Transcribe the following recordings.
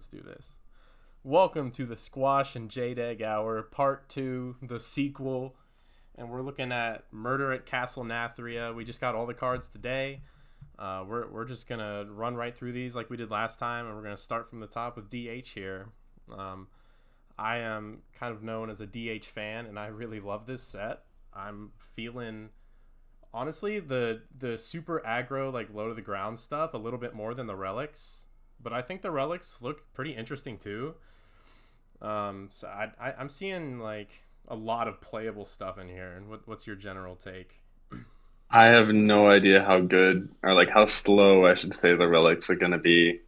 Let's do this. Welcome to the Squash and Jdeg Hour, Part 2, the sequel. And we're looking at Murder at Castle Nathria. We just got all the cards today. We're just going to run right through these like we did last time. And we're going to start from the top with DH here. I am kind of known as a DH fan, and I really love this set. I'm feeling, honestly, the super aggro, like low to the ground stuff a little bit more than the relics. But I think the relics look pretty interesting too. So I'm seeing like a lot of playable stuff in here. And what's your general take? I have no idea how good or like how slow I should say the relics are going to be.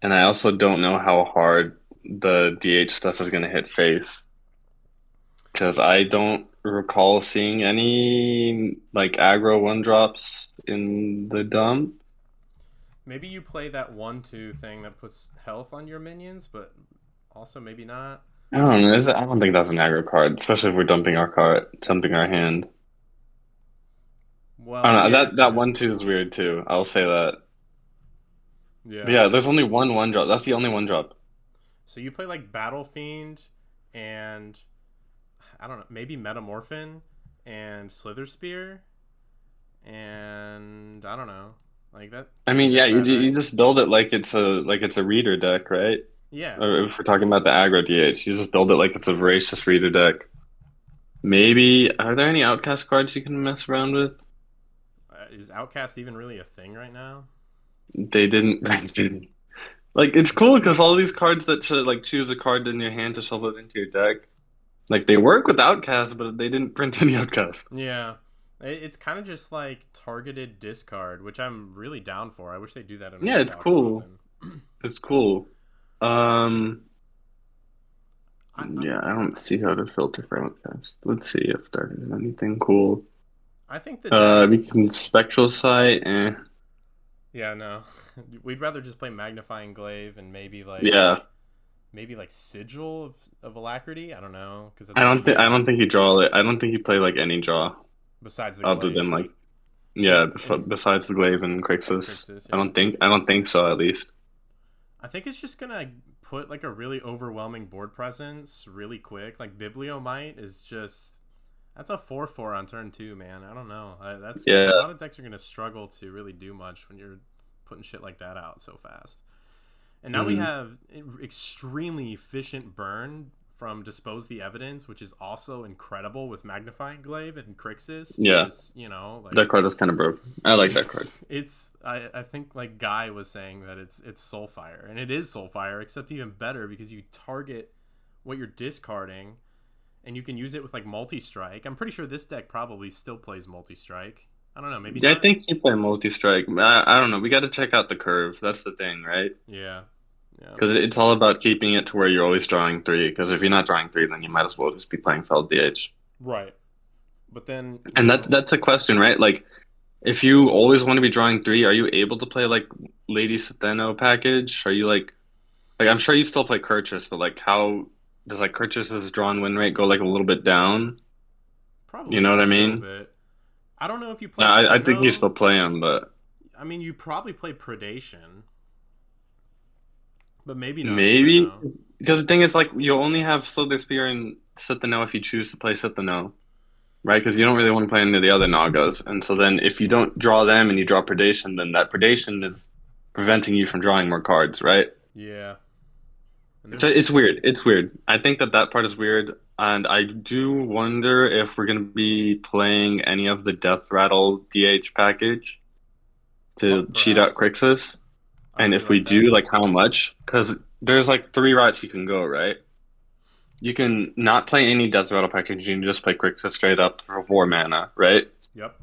And I also don't know how hard the DH stuff is going to hit face because I don't recall seeing any like aggro one drops in the dump. Maybe you play that 1/2 thing that puts health on your minions, but also maybe not. I don't know. I don't think that's an aggro card, especially if we're dumping our card, dumping our hand. I Well, don't know. yeah, That 1/2 is weird too. I'll say that. But yeah. yeah, there's only one drop. That's the only one drop. So you play like Battle Fiend and I don't know, maybe Metamorphin and Slither Spear and I don't know. Like that I can't be mean, yeah, that bad, you right? just build it like it's a reader deck, right? Yeah. Or if we're talking about the aggro DH, you just build it like it's a voracious reader deck. Maybe are there any outcast cards you can mess around with? Is Outcast even really a thing right now? They didn't. Didn't. Like it's cool because all these cards that should like choose a card in your hand to shuffle it into your deck, like they work with outcast, but they didn't print any outcast. Yeah. It's kind of just like targeted discard, which I'm really down for. I wish they do that in Yeah, it's Warlock more cool. often. It's cool. Um, I yeah, I don't see how to filter for outcast. Let's see if there's anything cool. I think the deck. We can spectral sight. Yeah, no. We'd rather just play Magnifying Glaive and Yeah. maybe like Sigil of Alacrity. I don't know because that's I pretty don't think I don't easy. think you draw it. I don't think you play like any draw Besides the other than Glaive like yeah, and besides the glaive and Crixus. Crixus, I yeah. don't think so at least. I think it's just gonna put like a really overwhelming board presence really quick. Like Bibliomite is just that's a 4/4 on turn two, man. I don't know. That's a Yeah. lot of decks are gonna struggle to really do much when you're putting shit like that out so fast. And now we Hmm. have extremely efficient burn from Dispose the Evidence, which is also incredible with Magnifying Glaive and Crixus to Yeah. just, like That card is kind of broke. I like that card. I think like Guy was saying that it's Soulfire, and it is Soulfire, except even better because you target what you're discarding and you can use it with like multi-strike. I'm pretty sure this deck probably still plays multi-strike. I don't know, maybe Yeah, I not. think you play multi-strike. I don't know. We got to check out the curve. That's the thing, right? Yeah. Yeah. Because it's all about keeping it to where you're always drawing three. Because if you're not drawing three, then you might as well just be playing Feld DH. Right. But then, And that's a question, right? Like if you always want to be drawing three, are you able to play like Lady Stheno package? Are you like I'm sure you still play Kurtrus, but like how does like Kurtrus's drawn win rate go like a little bit down? You probably know a what I little mean? bit. I don't know if you play Yeah, I think you Stheno. still play him, but I mean, you probably play Predation, but maybe not maybe Stheno. because the thing is like you only have Slither Spear and Sitheno if you choose to play Sitheno, right? Because you don't really want to play any of the other Nagas, and so then if you don't draw them and you draw Predation, then that Predation is preventing you from drawing more cards, right? Yeah. And So there's it's weird. It's weird. I think that that part is weird, and I do wonder if we're going to be playing any of the Death Rattle DH package to cheat out perhaps. Crixus, I and really if we like that. do, like how much? Because there's like three routes you can go, right? You can not play any Death Rattle package. You can just play Crixus straight up for 4 mana, right? Yep.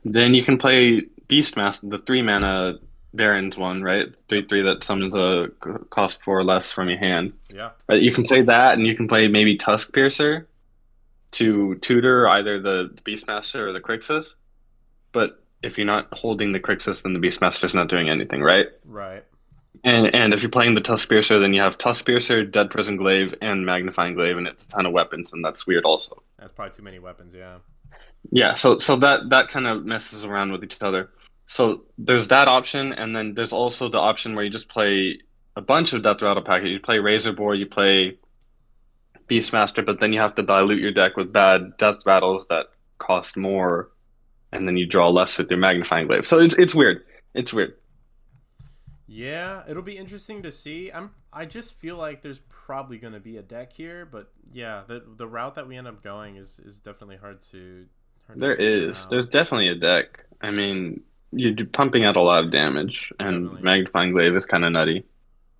Then you can play Beastmaster, the 3 mana Baron's one, right? Yep. 3/3 that summons a cost 4 or less from your hand. Yeah. Right, you can play that, and you can play maybe Tusk Piercer to tutor either the Beastmaster or the Crixus. But if you're not holding the Crixus, then the Beastmaster's not doing anything, right? Right. And if you're playing the Tusk Piercer, then you have Tusk Piercer, Dead Prison Glaive, and Magnifying Glaive, and it's a ton of weapons, and that's weird also. That's probably too many weapons. Yeah. Yeah, so that kind of messes around with each other. So there's that option, and then there's also the option where you just play a bunch of Death Rattle packets. You play Razor Boar, you play Beastmaster, but then you have to dilute your deck with bad Death Rattles that cost more, and then you draw less with your Magnifying Glaive. So it's weird. It's weird. Yeah, it'll be interesting to see. I just feel like there's probably going to be a deck here, but yeah, the route that we end up going is definitely hard to There figure is. out. There's definitely a deck. I mean, you're pumping out a lot of damage, and Definitely. Magnifying Glaive is kind of nutty.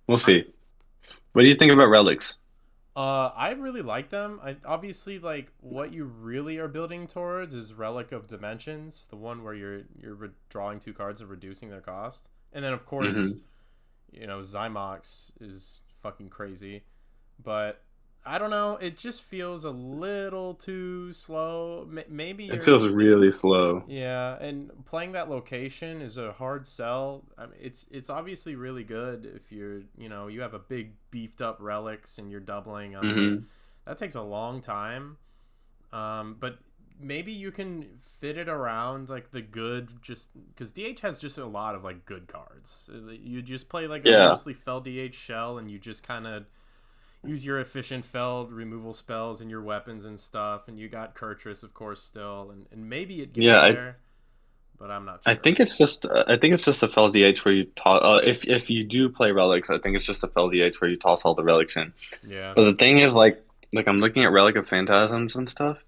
We'll I see. What do you think about relics? I really like them. I obviously like what you really are building towards is Relic of Dimensions, the one where you're drawing two cards and reducing their cost. And then of course, Hmm. Zymox is fucking crazy. But I don't know, it just feels a little too slow. Maybe It you're feels really slow. yeah, and playing that location is a hard sell. I mean, it's obviously really good if you have a big beefed up relics and you're doubling them, but Hmm. that takes a long time. But maybe you can fit it around like the good, just because DH has just a lot of like good cards. You just play like a Yeah. mostly fell DH shell, and you just kind of use your efficient feld removal spells and your weapons and stuff, and you got Kurtrus, of course, still, and maybe it gets Yeah, there, but I'm not sure. I think it's just a fell DH where you toss if you do play relics, I think it's just a fell DH where you toss all the relics in. Yeah, But the thing is like I'm looking at Relic of Phantasms and stuff,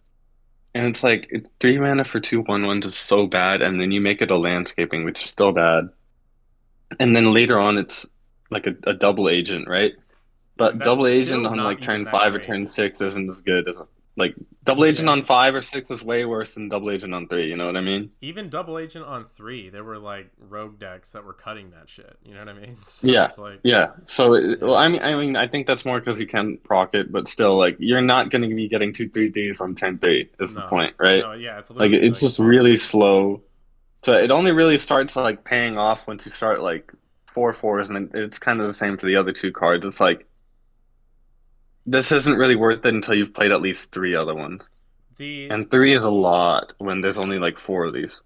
and it's like 3 mana for 2/1/1s is so bad, and then you make it a landscaping, which is still bad. And then later on it's like a double agent, right? and But that's double agent still on not like even turn that five or great. turn six isn't as good as like double agent Yeah, on 5 or 6 is way worse than double agent on 3, you know what I mean? even double agent on 3, there were like rogue decks that were cutting that shit. You know what I mean? So Yeah, it's like, yeah. So, well, yeah, I think that's more because you can proc it, but still, like, you're not going to be getting two 3/3s on turn 3. Is the no, point, right? no, yeah, it's Like, literally it's like just really impossible. slow. So it only really starts like paying off once you start like 4/4s, and then it's kind of the same for the other two cards. It's like this isn't really worth it until you've played at least three other ones, The and three is a lot when there's only like four of these.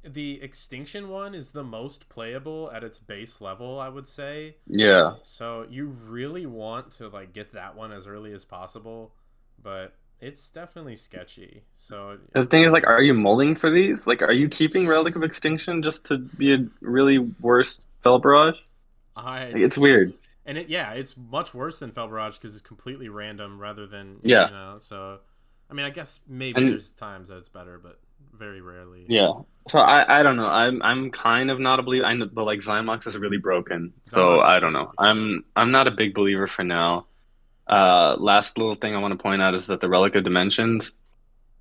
the extinction one is the most playable at its base level, I would say. Yeah. So you really want to like get that one as early as possible, but it's definitely sketchy. So The thing is, like, are you mulling for these? Like, are you keeping Relic of Extinction just to be a really worse Spell Barrage? I Like, it's weird. and it yeah, it's much worse than Fel Barrage because it's completely random rather than Yeah. So I mean, I guess maybe And there's times that it's better, but very rarely. yeah. So I don't know. I'm kind of not a believer. I know, but like Zymox is really broken. So Zymox is I don't know. crazy. Yeah, I'm not a big believer for now. Last little thing I want to point out is that the Relic of Dimensions,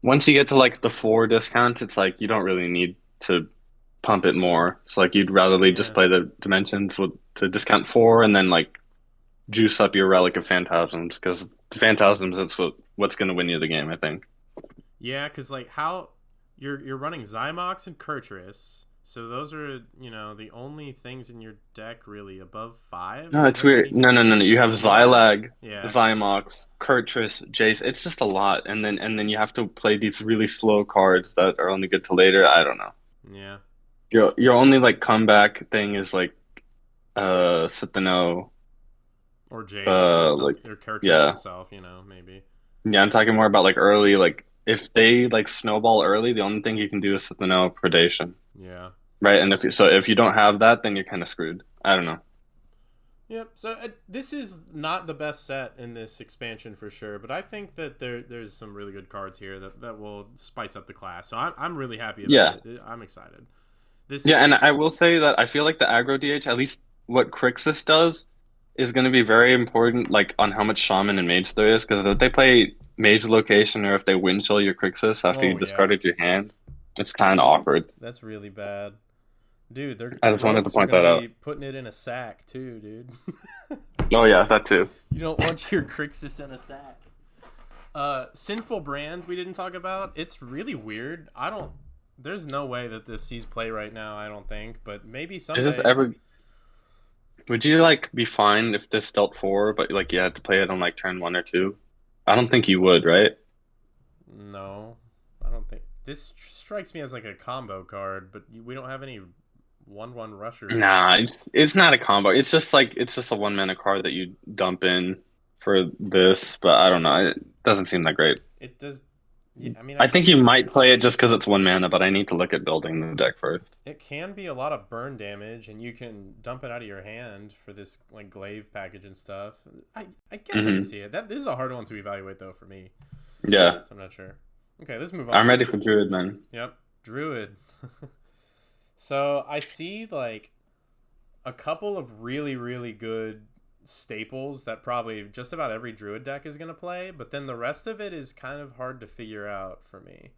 once you get to like the four discounts, it's like you don't really need to pump it more. So like you'd rather just yeah, play the Dimensions with to discount four and then like juice up your Relic of Phantasms because Phantasms that's what's going to win you the game, I think. yeah. Because like how you're running Zymox and Kurtrus. So those are, the only things in your deck really above 5. No, Is it's there weird. anything? No, no, no, no. You have Jdeg? Xylag, Yeah, Zymox, Kurtrus, Jace. It's just a lot, and then you have to play these really slow cards that are only good to later. I don't know. yeah. Your only like comeback thing is like Sit the No. Or Jace himself, Like or Kurtrus yeah, himself. Maybe. yeah. I'm talking more about like early like if they like snowball early, the only thing you can do is Sit the No predation, Yeah. right? And if you don't have that, then you're kind of screwed. I don't know. Yep. So this is not the best set in this expansion for sure, but I think that there's some really good cards here that will spice up the class. So I'm really happy about Yeah, it. I'm excited. yeah, This and I will say that I feel like the aggro DH, at least what Crixus does, is going to be very important, like on how much Shaman and Mage there is, because if they play Mage location or if they windchill your Crixus after you oh yeah, discarded your hand, it's kind of awkward. that's really bad, dude. Their I just wanted to rogues are point gonna that be out. putting it in a sack too, dude. Oh yeah, that too. You don't want your Crixus in a sack. Sinful Brand we didn't talk about. It's really weird. I don't. There's no way that this sees play right now. I don't think, but maybe Is this someday. ever? Would you like be fine if this dealt four, but like you had to play it on like turn 1 or 2? I don't think you would, right? No, I don't think this strikes me as like a combo card, but we don't have any 1/1 rushers is. Nah, it's not a combo. It's just a one mana card that you dump in for this, but I don't know. It doesn't seem that great. It does. Yeah, I mean, I I think get you the. might play it just because it's one mana, but I need to look at building the deck first. It can be a lot of burn damage, and you can dump it out of your hand for this like glaive package and stuff. I guess I can Hmm. see it. That this is a hard one to evaluate though for me, Yeah, so I'm not sure. Okay, let's move I'm on. ready for Druid, man. Yep, Druid. So I see like a couple of really good staples that probably just about every Druid deck is gonna play, but then the rest of it is kind of hard to figure out for me.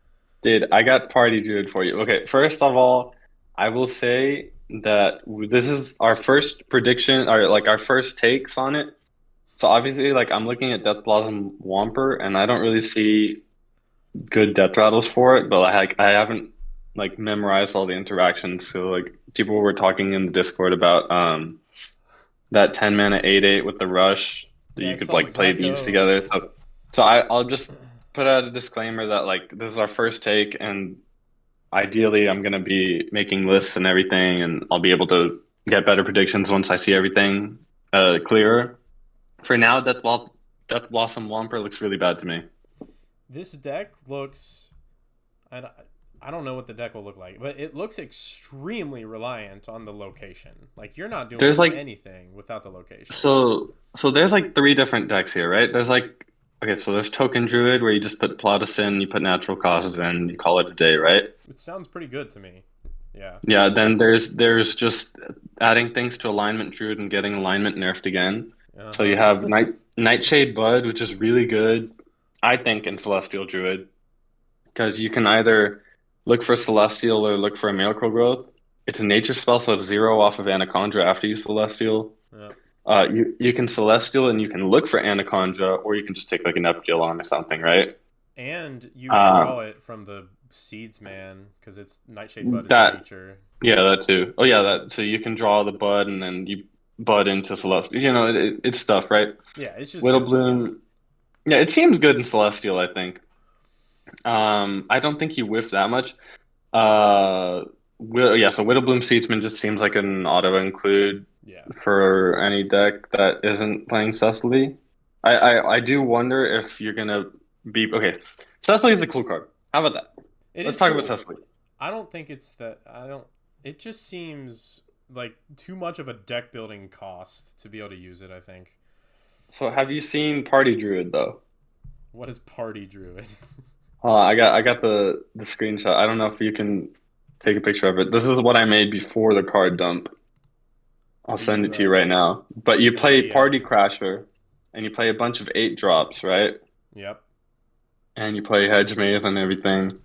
Dude, I got Party Druid for you. Okay, first of all, I will say that this is our first prediction, or like our first takes on it. So obviously, like I'm looking at Death Blossom Womper, and I don't really see good death rattles for it, but I haven't like memorized all the interactions. So like people were talking in the Discord about that 10 mana 8/8 with the rush that Yeah, I you could saw like play these Psycho. together. I'll just put out a disclaimer that like this is our first take, and ideally I'm gonna be making lists and everything, and I'll be able to get better predictions once I see everything clearer. For now, Death Blossom Womper looks really bad to me. This deck looks. I, I don't know what the deck will look like, but it looks extremely reliant on the location. Like you're not There's doing like anything without the location. so there's like three different decks here, right? There's like okay, so there's Token Druid where you just put Plautus in, you put natural causes in, you call it a day, right? It sounds pretty good to me. Yeah. Yeah, then there's just adding things to Alignment Druid and getting alignment nerfed again. Uh So you have huh. Nightshade Bud, which is really good, I think, in Celestial Druid, because you can either look for Celestial or look for a Miracle Growth. It's a nature spell, so it's zero off of Anaconda after you Celestial. Yeah. You can Celestial and you can look for Anaconda, or you can just take like an Epsilon or something, right? And you Uh, draw it from the Seeds Man because it's Nightshade Bud is that nature. yeah, that too. Oh yeah, that so you can draw the bud and then you bud into Celestial. You know, it's stuff, right? Yeah, it's just Widow good. Yeah. Bloom. Yeah, it seems good in Celestial, I think. I don't think you whiff that much. Yeah, so Widow Bloom Seedsman just seems like an auto include Yeah. for any deck that isn't playing Cecily. I do wonder if you're gonna be okay. Cecily is a cool card. How about that? It Let's is talk about cool. Cecily. I don't think it's that. I don't. It just seems like too much of a deck building cost to be able to use it. I think. So have you seen Party Druid though? What is Party Druid? I got the screenshot. I don't know if you can take a picture of it. This is what I made before the card dump. I'll What are send you? it to you right now. But you You're the play Party DM. Crasher, and you play a bunch of eight drops, right? Yep. And you play Hedge Maze and everything.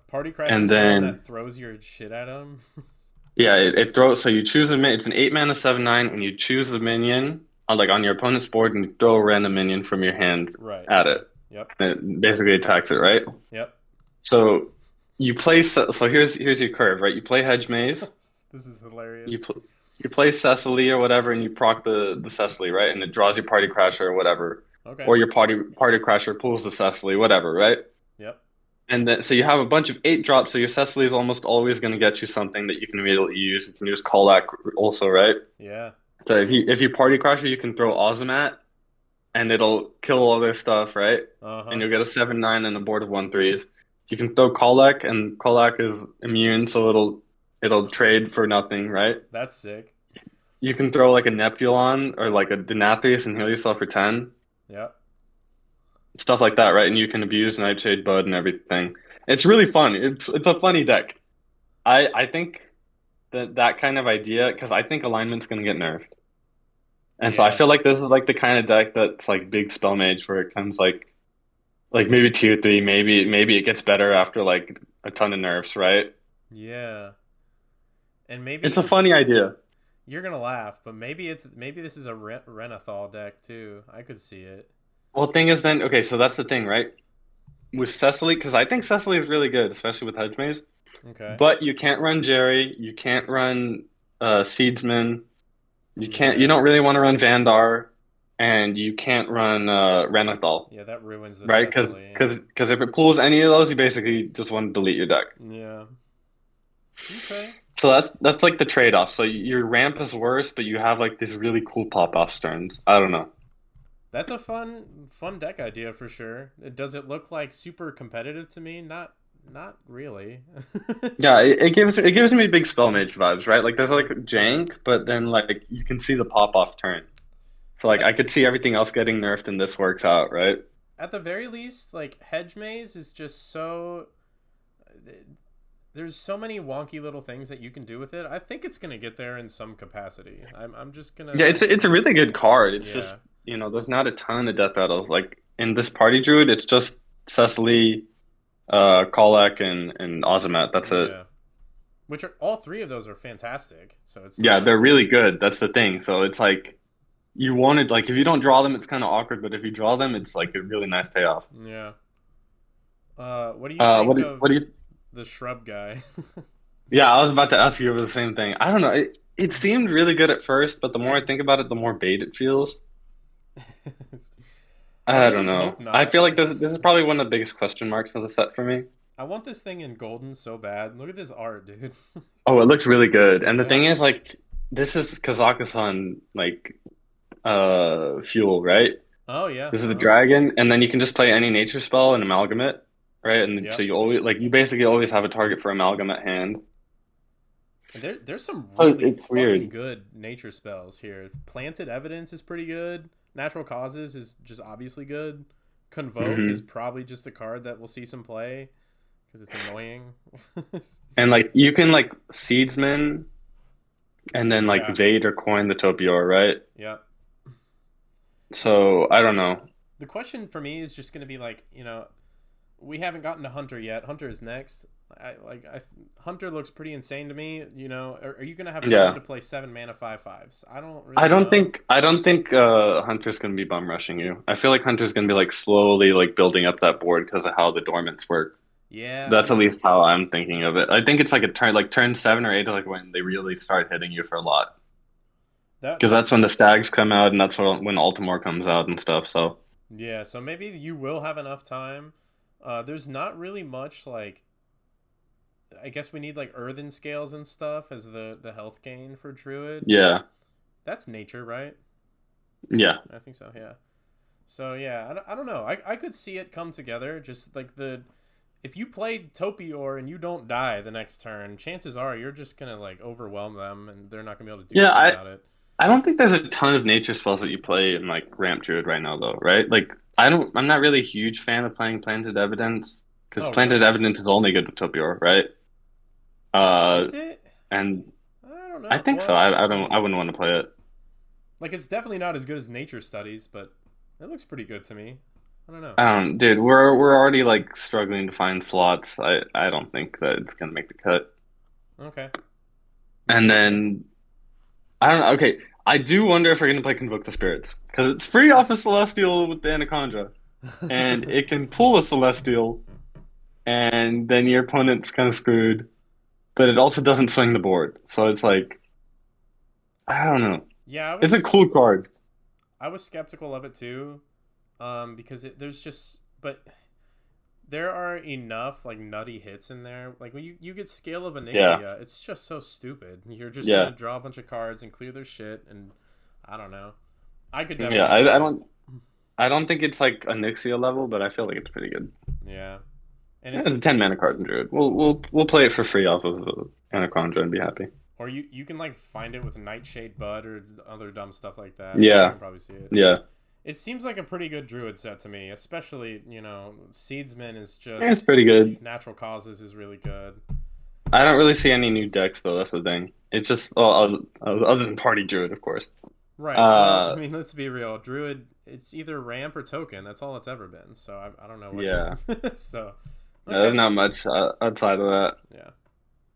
Party Crasher And is the one then that throws your shit at him. yeah, it throws. So you choose a min. It's an 8 mana 7/9, and you choose a minion on like on your opponent's board, and you throw a random minion from your hand Right. at Okay. it. Yep. And it basically attacks it, right? Yep. So you play. So here's your curve, right? You play Hedge Maze. This is hilarious. You pl you play Cecily or whatever, and you proc the Cecily, right? And it draws your Party Crasher or whatever, Okay. or your Party Crasher pulls the Cecily, whatever, right? Yep. And then so you have a bunch of eight drops, so your Cecily is almost always going to get you something that you can immediately use. You can use Colac also, right? Yeah. So if you Party Crasher, you can throw Ozomat, and it'll kill all their stuff, right? Uh And huh. you'll get a 7/9 and a board of 1/3s. You can throw Colac, and Colac is immune, so it'll trade That's for nothing, right? that's sick. You can throw like a Neptulon or like a Denathrius and heal yourself for 10. Yep. Stuff like that, right? And you can abuse Nightshade Bud and everything. It's really fun. It's a funny deck. I think that kind of idea, because I think alignment's gonna get nerfed. And so I Yeah. feel like this is like the kind of deck that's like big spell mage where it comes like maybe tier three, maybe it gets better after like a ton of nerfs, right? Yeah. And It's a maybe funny idea. you're gonna laugh, but maybe this is a Renathal deck too. I could see it. Well, thing is then okay, so that's the thing, right? With Cecily, because I think Cecily is really good, especially with Hedge Maze. Okay. But you can't run Jerry. You can't run Seedsman. You Yeah. don't really want to run Vandar, and you can't run Renathal, Yeah. That ruins the right? Because Cecily. because Yeah. because if it pulls any of those, you basically just want to delete your deck. Yeah. Okay. So that's like the trade-off. So your ramp is worse, but you have like these really cool pop-off turns. I don't know. That's a fun deck idea for sure. Does it look like super competitive to me? Not really. Yeah, it gives me big spell mage vibes, right? Like there's like jank, but then like you can see the pop-off turn. So like at I could see everything else getting nerfed and this works out, right? at the very least, like hedge maze is just so there's so many wonky little things that you can do with it. I think it's gonna get there in some capacity. I'm just Yeah, gonna it's a really good card. It's just, yeah there's not a ton of death rattles. Like in this party druid, it's just Cecily, Kolak and Azamat. That's it. yeah. Which are all three of those are fantastic. So it's Yeah, not they're really good. That's the thing. So it's like you wanted like if you don't draw them, it's kind of awkward, but if you draw them, it's like a really nice payoff. yeah. What do you think What of do you the shrub guy? Yeah, I was about to ask you over the same thing. I don't know. It seemed really good at first, but the more I think about it, the more bait it feels. I I don't really know. hope I not. feel like this is probably one of the biggest question marks of the set for me. I want this thing in golden so bad. Look at this art, dude. Oh, it looks really good. And the Yeah. thing is, like, this is Kazakhstan, like, fuel, right? Oh yeah. This is the Uh-huh. dragon, and then you can just play any nature spell and amalgamate, right? And so Yep. you always, like, you basically always have a target for amalgamate hand. And there's some So really it's fucking weird. good nature spells here. Planted Evidence is pretty good. Natural Causes is just obviously good. Convoke is Hmm. probably just a card that will see some play because it's annoying. And, like, you can, like, Seedsman and then, like, Yeah. Vade or Coin the Topior, right? Yep. So I don't know. The question for me is just going to be like, we haven't gotten to Hunter yet. Hunter is next. Hunter looks pretty insane to me. Are you gonna have time Yeah. to play 7 mana 5/5s? I don't I really don't know. think I don't think Hunter's gonna be bum rushing you. I feel like Hunter's gonna be like slowly like building up that board because of how the dormants work. Yeah, I That's at mean least how I'm thinking of it. I think it's like a turn like turn 7 or 8 like when they really start hitting you for a lot. that Because that that's when the stags come out and that's when Altamore comes out and stuff. So yeah. So maybe you will have enough time. There's not really much like. I guess we need like earthen scales and stuff as the health gain for druid. yeah. That's nature, right? Yeah. I think so. Yeah. So yeah, I don't know. I could see it come together. Just like if you played Topior and you don't die the next turn, chances are you're just gonna like overwhelm them and they're not gonna be able to do Yeah, shit I about it. I don't think there's a ton of nature spells that you play in like Ramp Druid right now though, right? Like I'm not really a huge fan of playing Planted Evidence because Oh Planted really? Evidence is only good with Topior, right? Uh Is it? and I don't I know. think so. Well, I wouldn't want to play it. like it's definitely not as good as Nature Studies, but it looks pretty good to me. I don't know. Dude, we're already like struggling to find slots. I don't think that it's gonna make the cut. Okay. And Maybe. then I don't know. Okay, I do wonder if we're gonna play Convoke the Spirits because it's free off a Celestial with the Anaconda, and it can pull a Celestial, and then your opponent's kind of screwed. But it also doesn't swing the board, so it's like I don't know. Yeah, It's a cool card. I was skeptical of it too, because there's just but there are enough like nutty hits in there. Like when you get Scale of Yeah, Onyxia, it's just so stupid. You're just gonna yeah, draw a bunch of cards and clear their shit, and I don't know. I could yeah. definitely see it. I don't think it's like a Nixia level, but I feel like it's pretty good. Yeah, and Yeah, it's it's a 10 mana card in Druid. We'll play it for free off of Anaconda and be happy. or you can like find it with Nightshade Bud or other dumb stuff like that. So I Yeah, can probably see it. yeah. It seems like a pretty good Druid set to me, especially Seedsman is Yeah, it's just pretty good. Natural Causes is really good. I don't really see any new decks though. That's the thing. It's just other than Party Druid, of course. Right. Well, I Uh, mean, let's be real. Druid, it's either ramp or token. That's all it's ever been. So I don't know yeah. what. So, Yeah, there's okay. not much outside of that. Yeah.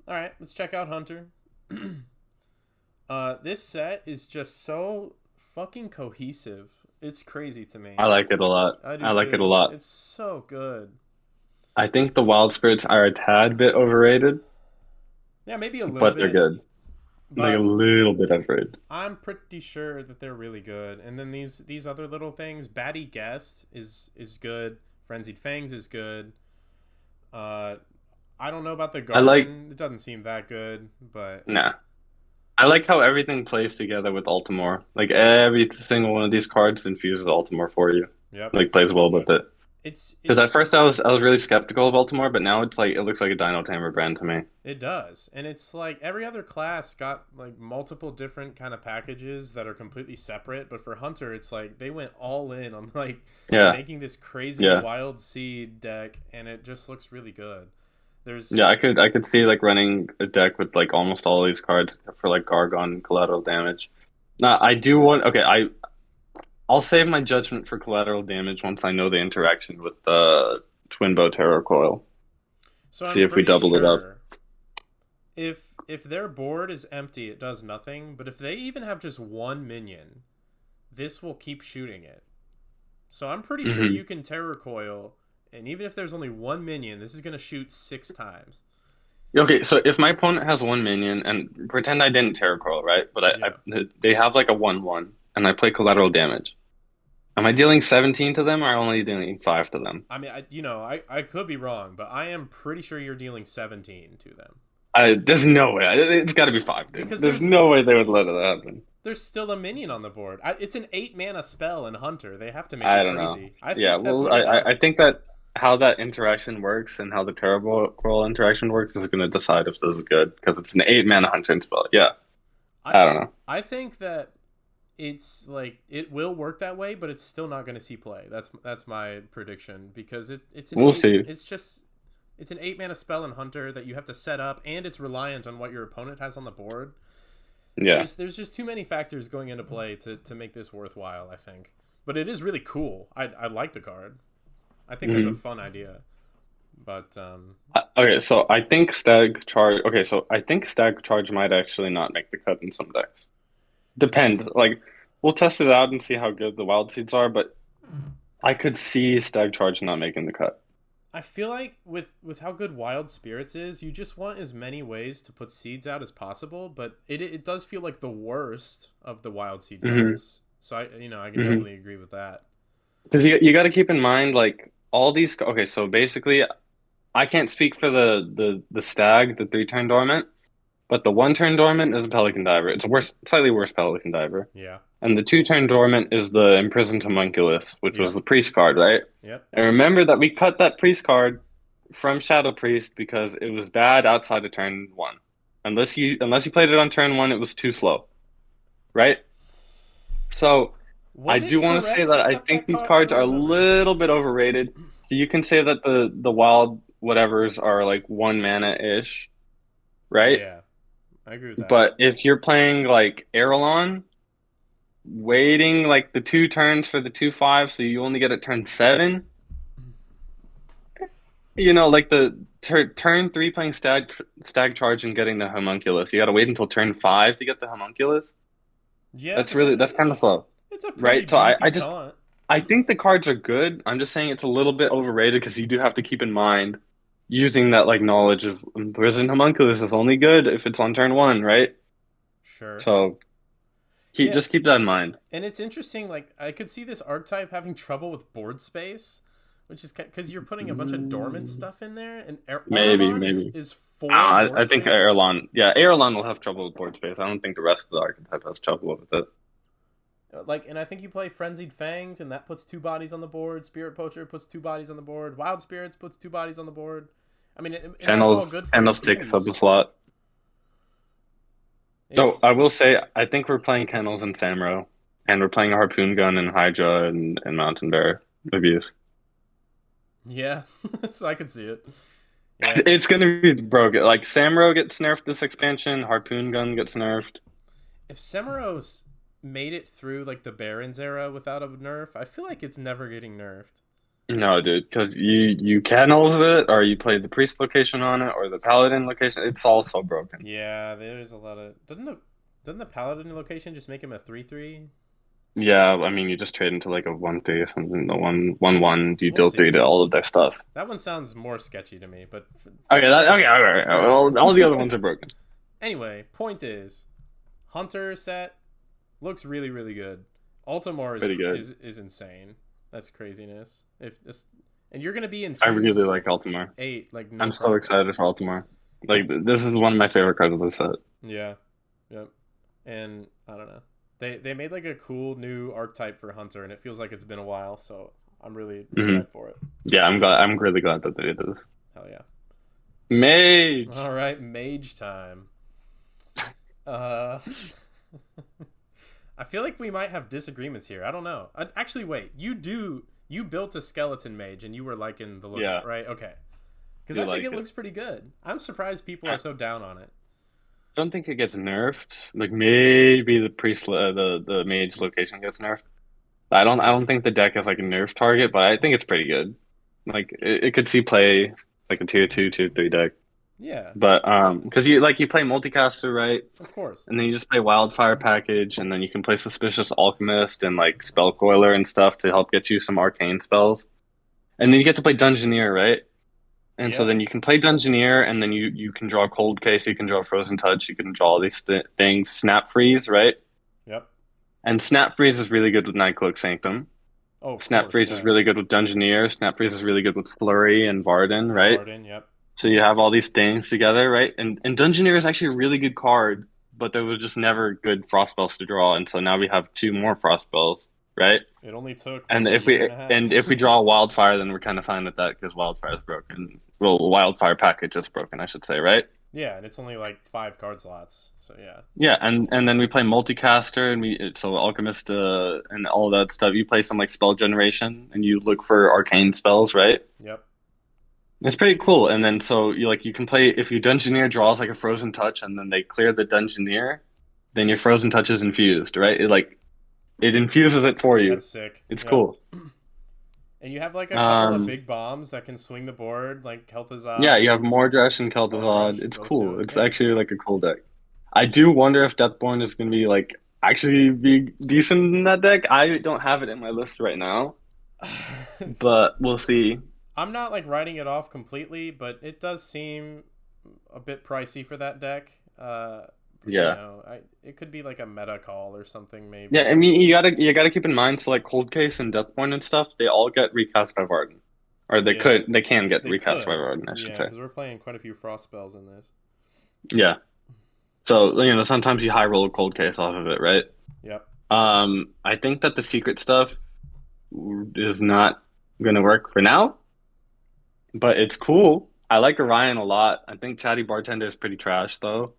All right. Let's check out Hunter. This set is just so fucking cohesive. It's crazy to me. I like it a lot. I do I like it a too. lot. It's so good. I think the Wild Spirits are a tad bit overrated, Yeah, maybe a little but they're bit, good. Like a but little bit overrated. I'm pretty sure that they're really good. And then these other little things, Batty Guest is good. Frenzied Fangs is good. Uh, I don't know about the I like Garden. It doesn't seem that good, but nah. I like how everything plays together with Altimore. Like every single one of these cards infuses Altimore for you. yep. Like plays well with it. Because at It's first I was really skeptical of Altimore, but now it's like it looks like a Dino Tamer brand to me. It does. And it's like every other class got like multiple different kind of packages that are completely separate, but for Hunter it's like they went all in on like Yeah, making this crazy yeah, wild seed deck and it just looks really good. There's yeah. I could see like running a deck with like almost all these cards for like Gargon and collateral damage. Now I do want. Okay, I'll save my judgment for collateral damage once I know the interaction with the Twin Bow Terror Coil. so I'm See if we pretty double it up. sure if their board is empty it does nothing, but if they even have just one minion, this will keep shooting it. So I'm pretty sure Hmm. you can Terror Coil, and even if there's only one minion, this is going to shoot 6 times. Okay, so if my opponent has one minion and pretend I didn't Terror Coil, right? But Yeah. they have like a 1/1 and I play collateral damage. Am I dealing 17 to them or only dealing 5 to them? I mean, I could be wrong, but I am pretty sure you're dealing 17 to them There's no way. It's got to be 5, dude. because There's no way they would let it happen. there's still a minion on the board. It's an 8 mana spell in Hunter. They have to make I it don't know. crazy. I Yeah, think that's well, what it I does. think that how that interaction works and how the Terrible Coral interaction works is going to decide if this is good because it's an 8 mana hunting spell. Yeah, I I don't know. I think that it's like it will work that way, but it's still not going to see play. That's my prediction because it's an We'll eight. see. It's an 8 mana spell in Hunter that you have to set up, and it's reliant on what your opponent has on the board. Yeah. There's just too many factors going into play to make this worthwhile, I think. But it is really cool. I like the card. I think that's a Hmm. fun idea. But Okay, so I think Stag Charge. Okay, so I think Stag Charge might actually not make the cut in some decks. Depends. Like, we'll test it out and see how good the Wild Seeds are, but I could see Stag Charge not making the cut. I feel like with how good Wild Spirits is, you just want as many ways to put seeds out as possible, but it does feel like the worst of the Wild Seed Hmm. cuts. So I can Hmm. definitely agree with that. Because you got to keep in mind, like, all these. Okay, so basically, I can't speak for the Stag, the 3-turn dormant, but the 1-turn dormant is a Pelican Diver. It's a worse, slightly worse Pelican Diver. Yeah. And the 2-turn dormant is the Imprisoned Homunculus, which was Yep. the priest card, right? Yep. And remember that we cut that priest card from Shadow Priest because it was bad outside of turn one. Unless you played it on turn one, it was too slow, right? So I Was it do want to say correct that to I cut think that these card? I cards don't are a remember. little bit overrated. So you can say that the wild whatevers are like 1 mana-ish, right? Yeah, I agree with that. But if you're playing like Erelon, waiting like the 2 turns for the 2/5, so you only get it turn 7. Like the turn 3 playing Stag Charge and getting the Homunculus. You got to wait until turn 5 to get the Homunculus. Yeah, That's but then really that's kind of slow, it's a pretty right? So I, beefy I just taunt. I think the cards are good. I'm just saying it's a little bit overrated because you do have to keep in mind using that like knowledge of Prison Homunculus is only good if it's on turn 1, right? Sure. So keep Yeah, just keep that in mind. and it's interesting. Like I could see this archetype having trouble with board space, which is because you're putting a bunch of dormant Mm, stuff in there, and maybe, Aurelon is maybe. is I, four don't know, I board think spaces. Erelon will have trouble with board space. I don't think the rest of the archetype has trouble with it. Like, and I think you play Frenzied Fangs, and that puts 2 bodies on the board. Spirit Poacher puts 2 bodies on the board. Wild Spirits puts 2 bodies on the board. I mean, and that's all good for Kennels takes up a twos. slot. So I It's will say, I think we're playing Kennels and Samro, and we're playing Harpoon Gun and Hydra and Mountain Bear abuse. yeah, so I can see it. Yeah, It's gonna be broken. Like Samro gets nerfed this expansion, Harpoon Gun gets nerfed. if Semiros made it through like the Barons era without a nerf, I feel like it's never getting nerfed. No, dude, because you Kennels it, or you play the Priest location on it, or the Paladin location. It's all so broken. Yeah, there's a lot of doesn't the Paladin location just make him a 3/3? Yeah, I mean, you just trade into like a 1/3 or something. The one, you We'll deal 3 see. to all of their stuff. That one sounds more sketchy to me, but Okay. Well, all the other ones are broken. anyway, point is, Hunter set looks really really good. Altamar Pretty good. is insane. That's craziness. If this And you're gonna be I really infuse like Altamar. 8, like no I'm so problem. excited for Altamar. Like this is one of my favorite cards of the set. Yeah. Yep. And I don't know. They made like a cool new archetype for Hunter, and it feels like it's been a while. So I'm really really Hmm. hyped for it. Yeah, I'm glad. I'm really glad that they did this. Hell yeah. Mage. All right, mage time. Uh, I feel like we might have disagreements here. I don't know. Actually, wait. You built a skeleton mage, and you were liking the look of Yeah, it, right? Okay. Because do I think like it it. looks pretty good. I'm surprised people I are so down on it. don't think it gets nerfed. Like maybe the priest, the mage location gets nerfed. I don't Maybe. think the deck is like a nerf target, but I think it's pretty good. Like it could see play like a tier two, tier three deck. Yeah, But because you play multicaster, right? of course. And then you just play wildfire package, and then you can play suspicious alchemist and like spell coiler and stuff to help get you some arcane spells. And then you get to play dungeoneer, right? And so Yep. then you can play dungeoneer, and then you can draw cold case, you can draw frozen touch, you can draw all these things. Snap freeze, right? Yep. And snap freeze is really good with Nightcloak Sanctum. Oh, of Snap course. freeze is Yeah. really good with dungeoneer. Snap freeze is really good with flurry and Varden, And right? Varden. Yep. So you have all these things together, right? And Dungeoneer is actually a really good card, but there was just never good frost spells to draw, and so now we have two more frost spells, right? It only took And like a year and a if we half. draw Wildfire, then we're kind of fine with that because Wildfire is broken. Well, Wildfire package is broken, I should say, right? Yeah, and it's only like 5 card slots. So yeah. Yeah, and then we play multicaster and we so alchemist and all that stuff. You play some like spell generation and you look for arcane spells, right? Yep. It's pretty cool. And then so you can play if your Dungeoneer draws like a frozen touch and then they clear the Dungeoneer, then your frozen touch is infused, right? It infuses it for you. That's sick. It's Yep. cool. And you have like a couple of Um, big bombs that can swing the board, like yeah, Kel'Thuzad you have and Mordresh and Kel'Thuzad. Mordresh It's both do cool. it. It's Yeah. actually like a cool deck. I do wonder if Deathborn is gonna be like actually be decent in that deck. I don't have it in my list right now, but we'll see. I'm not like writing it off completely, but it does seem a bit pricey for that deck. Yeah. It could be like a meta call or something Yeah, I maybe. mean you gotta keep in mind so like Cold Case and Deathborn and stuff, they all get recast by Varden. Or Yeah, they can get they recast by could. Varden, I should Yeah, say. because we're playing quite a few frost spells in this. Yeah. So, sometimes you high roll a cold case off of it, right? Yep. I think that the secret stuff is not gonna work for now, but it's cool. I like Orion a lot. I think Chatty Bartender is pretty trash though.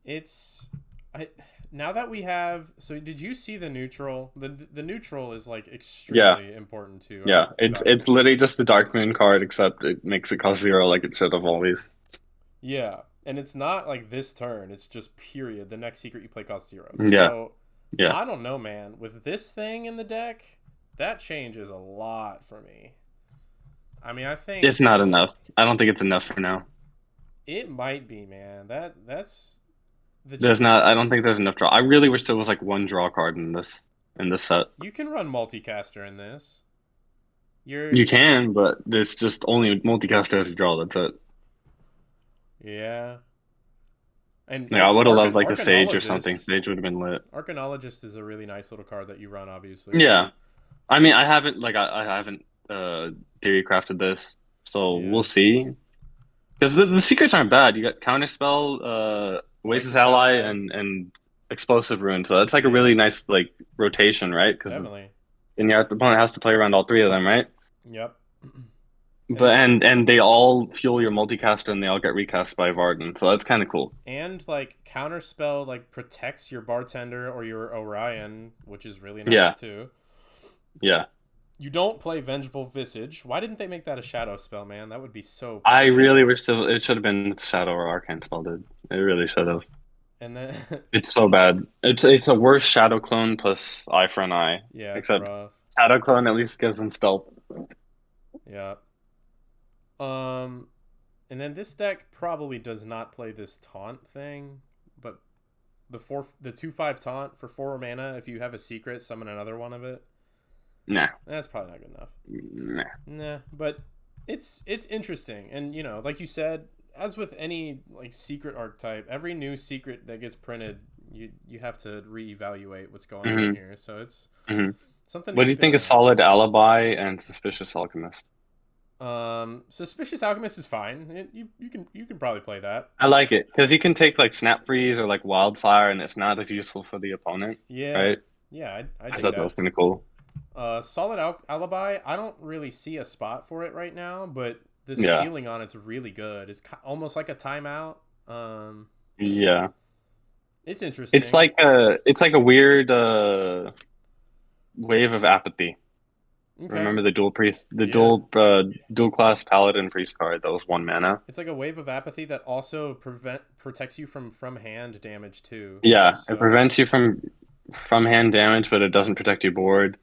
It's I now that we have. So did you see the neutral? The neutral is like Yeah, extremely important to yeah. our It's values. literally just the Dark Moon card, except it makes it cost zero like it should have always. Yeah, and it's not like this turn. It's just period. The next secret you play costs 0. Yeah, So yeah. I don't know, man. With this thing in the deck, that changes a lot for me. I mean, I It's think not enough. I don't think it's enough for now. it might be, man. That's the ch- There's not. I don't think there's enough draw. I really wish there was like one draw card in this set. you can run multicaster in this. You're You can, but there's just only multicast has a draw. That's it. yeah. And Yeah, I would have loved like a Sage or something. Arcanologist, Sage would have been lit. Arcanologist is a really nice little card that you run, obviously. Yeah, I mean, I haven't I haven't theory crafted this, so we'll Yeah, see. Because the secrets aren't bad. You got counterspell, Oasis Oasis Ally, Ally. and explosive rune. So that's like a Yeah, really nice like rotation, right? Because definitely. then your opponent has to play around all three of them, right? Yep. And But then and they all fuel your multicaster and they all get recast by Varden. So that's kind of cool. and like counterspell like protects your bartender or your Orion, which is really nice Yeah, too. yeah. You don't play Vengeful Visage. Why didn't they make that a shadow spell, man? That would be so I pretty. really wish it should have been Shadow or Arcane spell, dude. It really should have. And then It's so bad. It's a worse Shadow clone plus Eye for an Eye. yeah, it's Except rough. Shadow clone at least gives them stealth. Yeah. Um and then this deck probably does not play this taunt thing, but the 2/5 taunt for 4 mana if you have a secret, summon another one of it. Nah, That's probably not good enough. nah. Nah, but it's interesting, and like you said, as with any like secret archetype, every new secret that gets printed, you have to reevaluate what's going on Hmm. here. So it's Hmm. something to What do you keep an think eye of on. Solid Alibi and Suspicious Alchemist? Suspicious Alchemist is fine. You can probably play that. I like it because you can take like Snap Freeze or like Wildfire, and it's not as useful for the opponent, Yeah, right? yeah, I I dig thought that was that. kind of cool. Solid Alibi. I don't really see a spot for it right now, but the Yeah, ceiling on it's really good. It's almost like a timeout. Um, yeah. it's interesting. It's like a weird wave of apathy. Okay. Remember the Yeah. dual class paladin priest card that was 1 mana. It's like a wave of apathy that also protects you from hand damage too. Yeah, it So prevents you from hand damage, but it doesn't protect your board.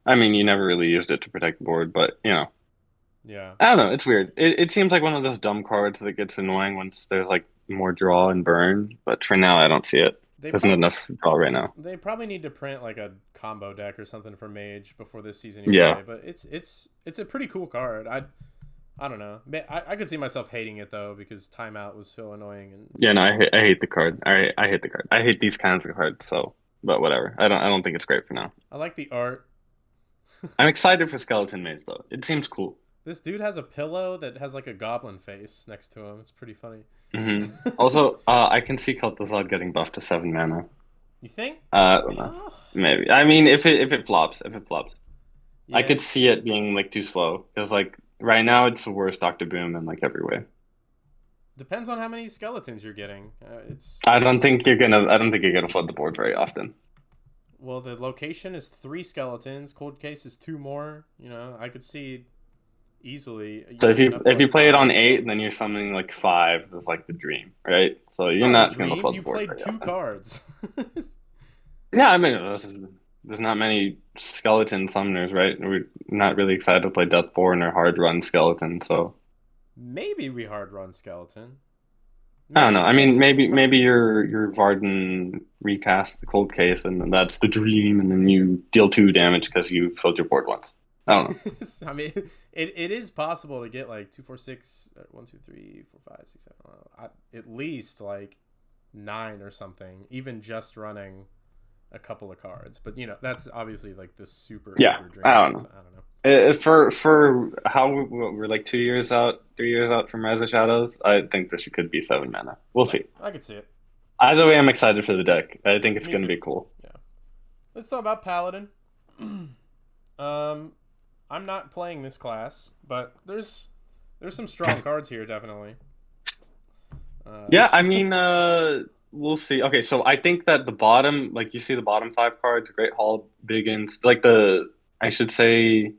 I mean, you never really used it to protect the board, but yeah, I don't know. It's weird. It seems like one of those dumb cards that gets annoying once there's like more draw and burn. But for now, I don't see it. they There's not probably enough draw right now. they probably need to print like a combo deck or something for Mage before this season Yeah, anyway. But it's a pretty cool card. I don't know. I could see myself hating it though because timeout was so annoying and yeah. No, frustrating. I hate the card. I hate the card. I hate these kinds of cards. So, but whatever. I don't think it's great for now. I like the art. I'm excited for Skeleton Maze though. It seems cool. This dude has a pillow that has like a goblin face next to him. It's pretty funny. Also, I can see Kel'Thuzad getting buffed to 7 mana. You think? I don't know. Oh, Maybe. I mean, if it flops, I yeah. could see it being like too slow because like right now it's the worst Octoboom in like every way. Depends on how many skeletons you're getting. I don't think you're gonna flood the board very often. Well, the location is 3 skeletons. Cold case is 2 more. I could see easily So you getting up to if you like play it on five 8, then skeletons. you're summoning like 5 is like the dream, right? So It's you're not a not gonna dream. flood the You board played very two often. cards. Yeah, I mean there's not many skeleton summoners, right? We're not really excited to play Deathborn or hard run skeleton, so Maybe we hard run skeleton. I don't know. I Maybe. mean, maybe your Varden recast the cold case, and then that's the dream, and then you deal 2 damage because you filled your board once. I don't know. I mean, it is possible to get like 2, 4, 6, 1, 2, 3, 4, 5, 6, 7, at least like 9 or something, even just running a couple of cards. But that's obviously like the super Yeah, uber I dream. don't know. So I don't know. For how we're like 2 years out, 3 years out from Rise of Shadows, I think this could be 7 mana. We'll see. I could see it. Either way, I'm excited for the deck. I think it's Me going to too. be cool. Yeah. Let's talk about Paladin. um, I'm not playing this class, but there's some strong cards here, definitely. Uh, Yeah, I mean, we'll see. Okay, so I think that the bottom, like you see the bottom 5 cards, Great Hall, Biggins, like I should say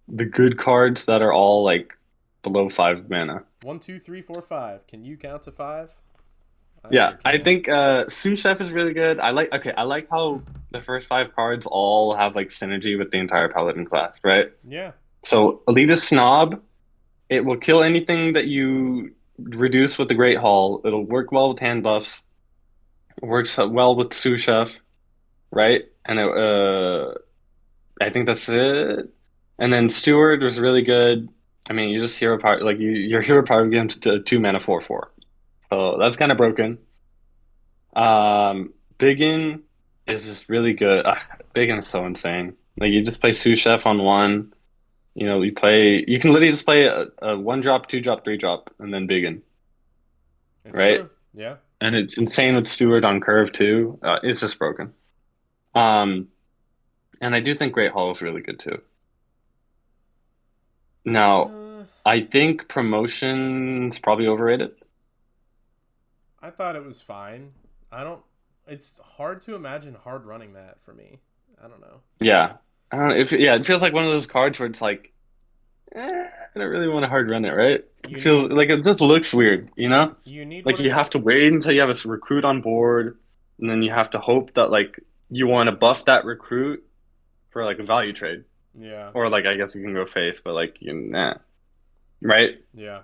the good cards that are all like below 5 mana. 1, 2, 3, 4, 5. Can you count to 5? I Yeah, sure I can. think Sous Chef is really good. I like how the first 5 cards all have like synergy with the entire Paladin class, right? Yeah. So Elitist Snob, it will kill anything that you reduce with the Great Hall. It'll work well with hand buffs. It works well with Sous Chef, right? I think that's it. And then Steward was really good. I mean, you just hero power like your hero power games to 2 mana 4/4. So that's kind of broken. Biggin is just really good. Biggin is so insane. Like you just play sous chef on one. You can literally just play a 1 drop, 2 drop, 3 drop, and then Biggin, It's right? true. Yeah. And it's insane with Steward on curve too. It's just broken. Um, and I do think Great Hall is really good too. Now, Uh, I think promotion's probably overrated. I thought it was fine. I don't. It's hard to imagine hard running that for me. I don't know. Yeah. I don't know if yeah, it feels like one of those cards where it's like, I don't really want to hard run it, right? It You feels need like it just looks weird, you know? you need Like what you it. have to wait until you have a recruit on board, and then you have to hope that like you want to buff that recruit for like a value trade. Yeah. Or like I guess you can go face, but like nah. Right? Yeah.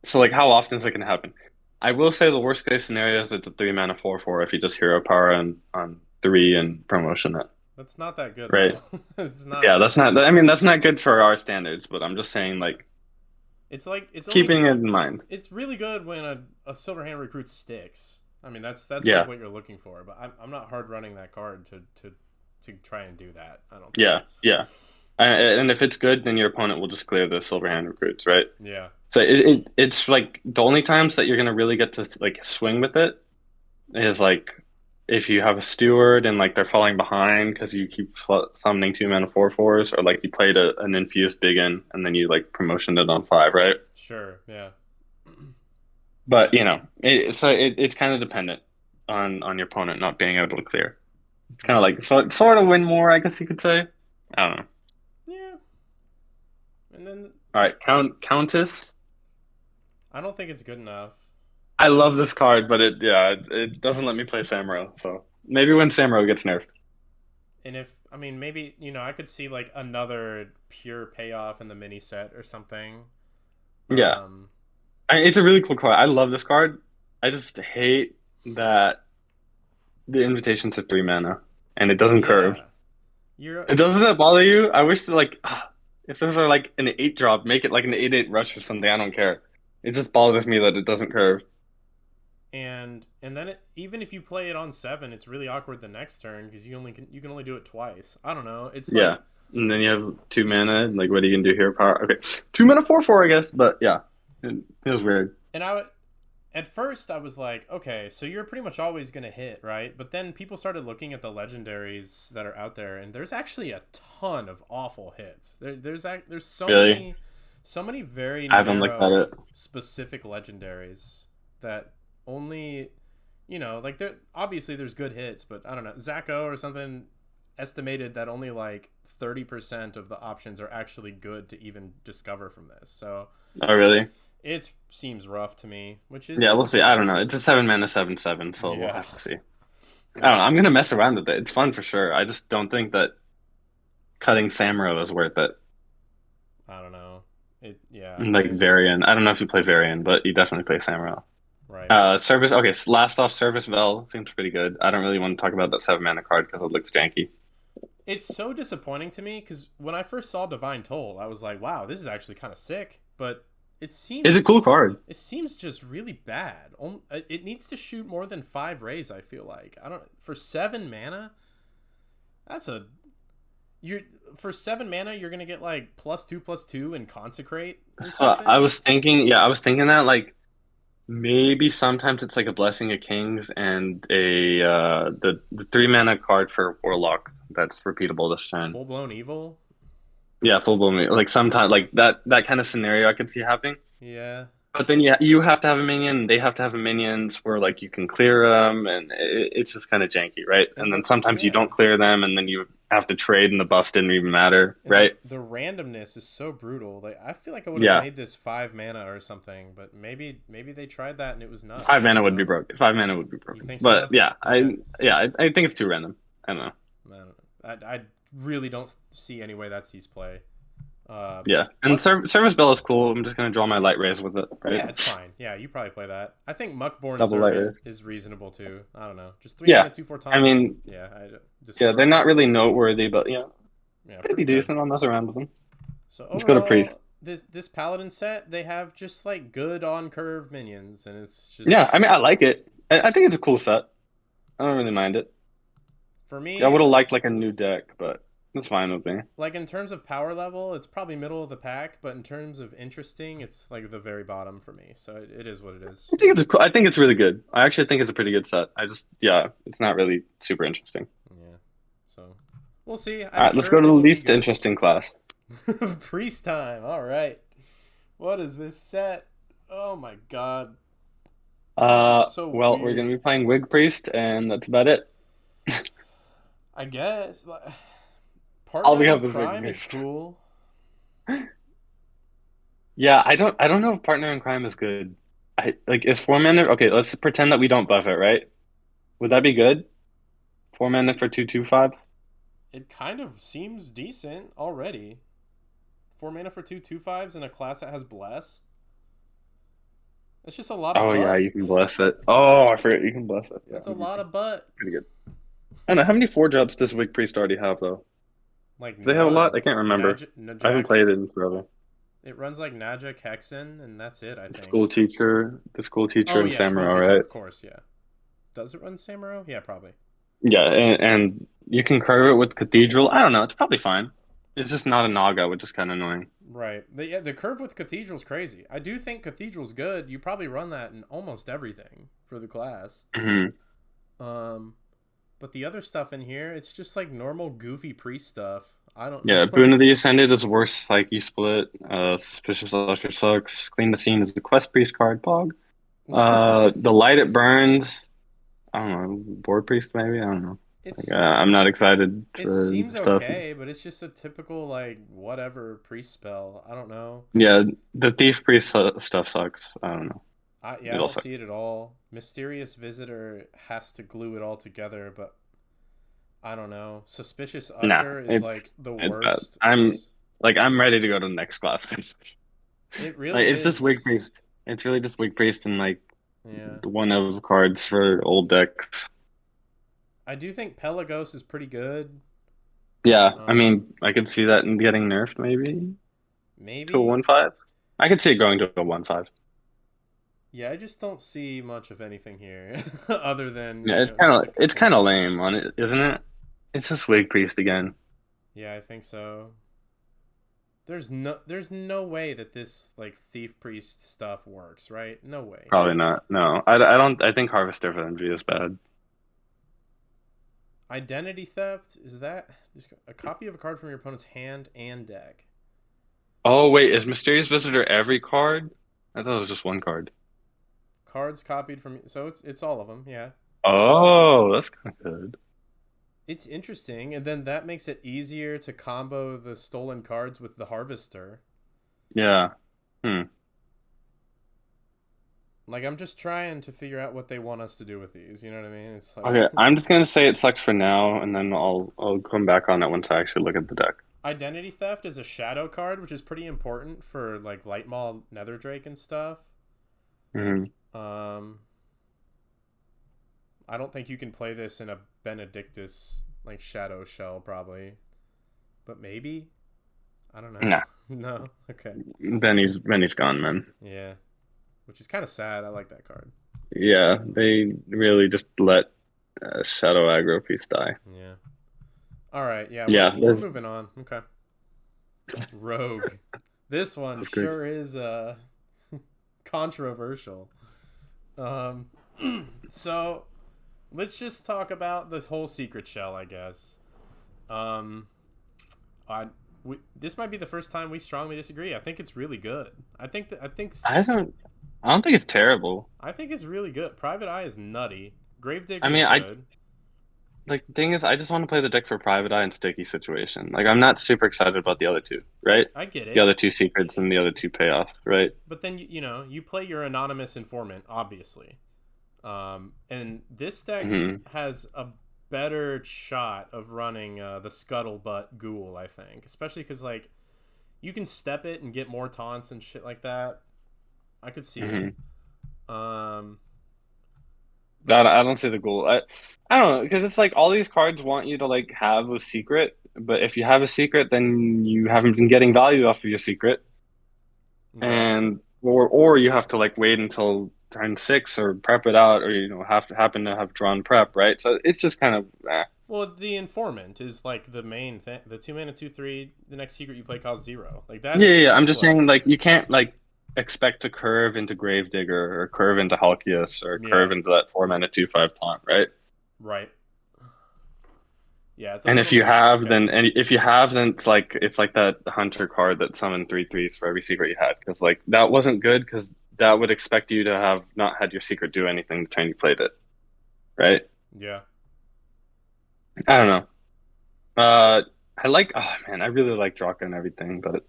So like how often is it gonna happen? I will say the worst case scenario is it's a 3 mana 4/4 if you just hero power on 3 and promotion it. That's not that good Right? though. It's Yeah, not. that's not I mean that's not good for our standards, but I'm just saying like It's like it's only. keeping it in mind. It's really good when a silver hand recruit sticks. I mean, that's like Yeah. what you're looking for. But I'm not hard running that card to try and do that. I don't think. Yeah. Yeah. And if it's good, then your opponent will just clear the silver hand recruits, right? Yeah. So it's like the only times that you're gonna really get to like swing with it is like if you have a steward and like they're falling behind because you keep summoning 2 mana 4/4s, or like you played an infused Biggin and then you like promotioned it on 5, right? Sure. Yeah. But it's kind of dependent on your opponent not being able to clear. It's kind of Yeah. like sort of win more, I guess you could say. I don't know. Yeah. And then All right, Countess. I don't think it's good enough. I For love me. this card, but it doesn't let me play Samuro. So maybe when Samuro gets nerfed. And if I mean maybe I could see like another pure payoff in the mini set or something. Yeah, Um, it's a really cool card. I love this card. I just hate that the invitation's a 3 mana and it doesn't curve. yeah, you're It doesn't that bother you? I wish that like if those are like an 8 drop, make it like an 8/8 rush or something. I don't care. It just bothers me that it doesn't curve. and then even if you play it on 7, it's really awkward the next turn because you can only do it twice. I don't know. It's Yeah. like And then you have 2 mana. Like, what are you gonna do here? Power. Okay, 2 mana 4/4, I guess. But yeah, it feels weird. and I would at first I was like, okay, so you're pretty much always gonna hit, right? But then people started looking at the legendaries that are out there, and there's actually a ton of awful hits. There's Really, so many very I haven't looked at narrow it. specific legendaries that only like there obviously there's good hits, but I don't know, Zacho or something estimated that only like 30% of the options are actually good to even discover from this. So Oh, really? it seems rough to me, which is Yeah, we'll see. I don't disappointing know. It's because a 7 mana 7/7, so we'll yeah, have to see. I don't know. I'm gonna mess around with it. It's fun for sure. I just don't think that cutting Samuro is worth it. I don't know. Yeah, Like because Varian. I don't know if you play Varian, but you definitely play Samuro. right. Service. Okay, last off, Service Bell seems pretty good. I don't really want to talk about that 7 mana card because it looks janky. It's so disappointing to me because when I first saw Divine Toll, I was like, wow, this is actually kind of sick, but it It's a cool seems card. it seems just really bad. It needs to shoot more than 5 rays. I feel like I don't for 7 mana. That's a you're for 7 mana. You're gonna get like +2/+2 and consecrate or So I something. was thinking, yeah, I was thinking that like maybe sometimes it's like a Blessing of Kings and a the 3 mana card for Warlock that's repeatable this turn. Full blown evil. Yeah, full blown. Like sometimes like that kind of scenario I could see happening. Yeah, But then yeah, you have to have a minion. They have to have a minions where like you can clear them, and it's just kind of janky, right? and And then the sometimes you don't yeah. clear them, and then you have to trade, and the buffs didn't even matter, And right? the randomness is so brutal. Like I feel like I would have Yeah, made this 5 mana or something, but maybe they tried that and it was nuts. five I mana don't would be know. broken. 5 mana would be You broken. think But so? yeah, Yeah. I think it's too random. I don't know. Man, I really don't see any way that sees play. Yeah, and Muck. Service Bell is cool. I'm just gonna draw my light rays with it, right? Yeah, it's fine. Yeah, you probably play that. I think Muckborn Double light Servant rays. is reasonable too. I don't know. Just 3 mana, Yeah, 2/4 I taunt. mean, Yeah, I yeah, they're destroy. not really noteworthy, but yeah, Yeah, pretty pretty good. decent. I'll mess around with them. So Let's go to Priest. overall, this Paladin set, they have just like good on curve minions, and it's Yeah, just I mean, I like it. I think it's a cool set. I don't really mind it. for Yeah, I me. would have liked like a new deck, but it's fine with me. Like in terms of power level, it's probably middle of the pack, but in terms of interesting, it's like the very bottom for me. So it is what it is. I think it's cool. I think it's really good. I actually think it's a pretty good set. Yeah, it's not really super interesting. Yeah. So we'll see. All I'm right, let's go sure to it the will be least good. interesting class. Priest time. All right. What is this set? Oh my god. This is so Well, we're weird. gonna be playing Wig Priest, and that's about it. I guess All we partner in have is Wig crime is Priest. cool. Yeah, I don't know if Partner in Crime is good. I like is 4 mana. Okay, let's pretend that we don't buff it, right? Would that be good? 4 mana for 2/2/5. It kind of seems decent already. 4 mana for 2/2/5s in a class that has bless. That's just a lot of Oh yeah, butt. you can bless it. Oh, I forget you can bless it. Yeah, That's a lot of butt. pretty good. I don't know how many 4 drops does Wig Priest already have though. Like Do they have a lot? I none. can't remember. I haven't Najak. played it in forever. It runs like Najak Hexen, and that's it, I think. The school teacher, Oh and yeah, school Samurai, teacher, right? of course, yeah. Does it run Samuro? Yeah, probably. Yeah, and you can curve it with Cathedral. I don't know. It's probably fine. It's just not a Naga, which is kind of annoying. Right. The curve with Cathedral's crazy. I do think Cathedral's good. You probably run that in almost everything for the class. Hmm. Um, but the other stuff in here, it's just like normal goofy priest stuff. I don't Yeah, know. Boon of the Ascended is worse Psyche split. Suspicious Usher sucks. Clean the Scene is the Quest Priest card, Pog. The Light It Burns. I don't know. Board Priest, maybe? I don't know. Like, it's I'm not excited it for seems stuff. okay, but it's just a typical like whatever priest spell. I don't know. Yeah, the Thief Priest stuff sucks. I don't know. Yeah, I It all don't sucks. see it at all. Mysterious Visitor has to glue it all together, but I don't know. Suspicious Nah, Usher is it's like the it's bad. worst. I'm ready to go to the next class. It Like really it's just Wig is. Priest. It's really just Wig Priest and like Yeah. one of cards for old decks. I do think Pelagos is pretty good. Yeah, I Um, mean, I could see that in getting nerfed maybe to a maybe. 1/5. I could see it going to a 1/5. Yeah, I just don't see much of anything here other than, Yeah, just a it's couple kind of more. lame on it, isn't it? It's just Wig Priest again. Yeah, I think so. There's no way that this like thief priest stuff works, right? No way. Probably not. No, I don't. I think Harvester for MG is bad. Identity theft is that just a copy of a card from your opponent's hand and deck. Oh wait, is Mysterious Visitor every card? I thought it was just one card. Cards copied from so it's all of them, yeah. Oh, that's kind of good. It's interesting, and then that makes it easier to combo the stolen cards with the harvester. Yeah. Hmm. Like I'm just trying to figure out what they want us to do with these. You know what I mean? It's like Okay, I'm just gonna say it sucks for now, and then I'll come back on it once I actually look at the deck. identity theft is a shadow card, which is pretty important for like Light Maul, Nether Drake, and stuff. Hmm. Um, I don't think you can play this in a Benedictus like Shadow Shell probably, but maybe I don't know. Nah, No, okay, Benny's gone, man. yeah, which is kind of sad. I like that card. Yeah, they really just let Shadow Aggro piece die. Yeah. All right. Yeah, we're Yeah, we're that's moving on. Okay. Rogue. This one that's great. sure is controversial. Um, so let's just talk about the whole secret shell, I guess. Um, I this might be the first time we strongly disagree. I think it's really good. I don't I don't think it's terrible. I think it's really good. Private Eye is nutty. I Gravedigger's mean, I good. like the thing is, I just want to play the deck for Private Eye and Sticky Situation. Like, I'm not super excited about the other two, I right? I get The it, other two secrets and the other two payoffs, right? but then you play your anonymous informant, obviously. And this deck Hmm. has a better shot of running the scuttlebutt ghoul, I think, especially because like you can step it and get more taunts and shit like that. I could see it. Hmm. Um, but That I don't see the goal. I don't know because it's like all these cards want you to like have a secret, but if you have a secret, then you haven't been getting value off of your secret, okay. and or you have to like wait until turn 6 or prep it out, or have to happen to have drawn prep, right? So it's just kind of Well, the informant is like the main thing. The 2 mana 2/3. The next secret you play costs 0. Like yeah, that. yeah, yeah. I'm That's just what. saying like you can't like expect to curve into Gravedigger or curve into Halkias or curve Yeah. into that 4 mana 2/5 taunt, right? Right. Yeah. It's a And if little you bit have, sketchy. then it's like that hunter card that summoned 3/3s for every secret you had. Because like that wasn't good because that would expect you to have not had your secret do anything the turn you played it, right? Yeah. I don't know. Oh man, I really like Draka and everything, but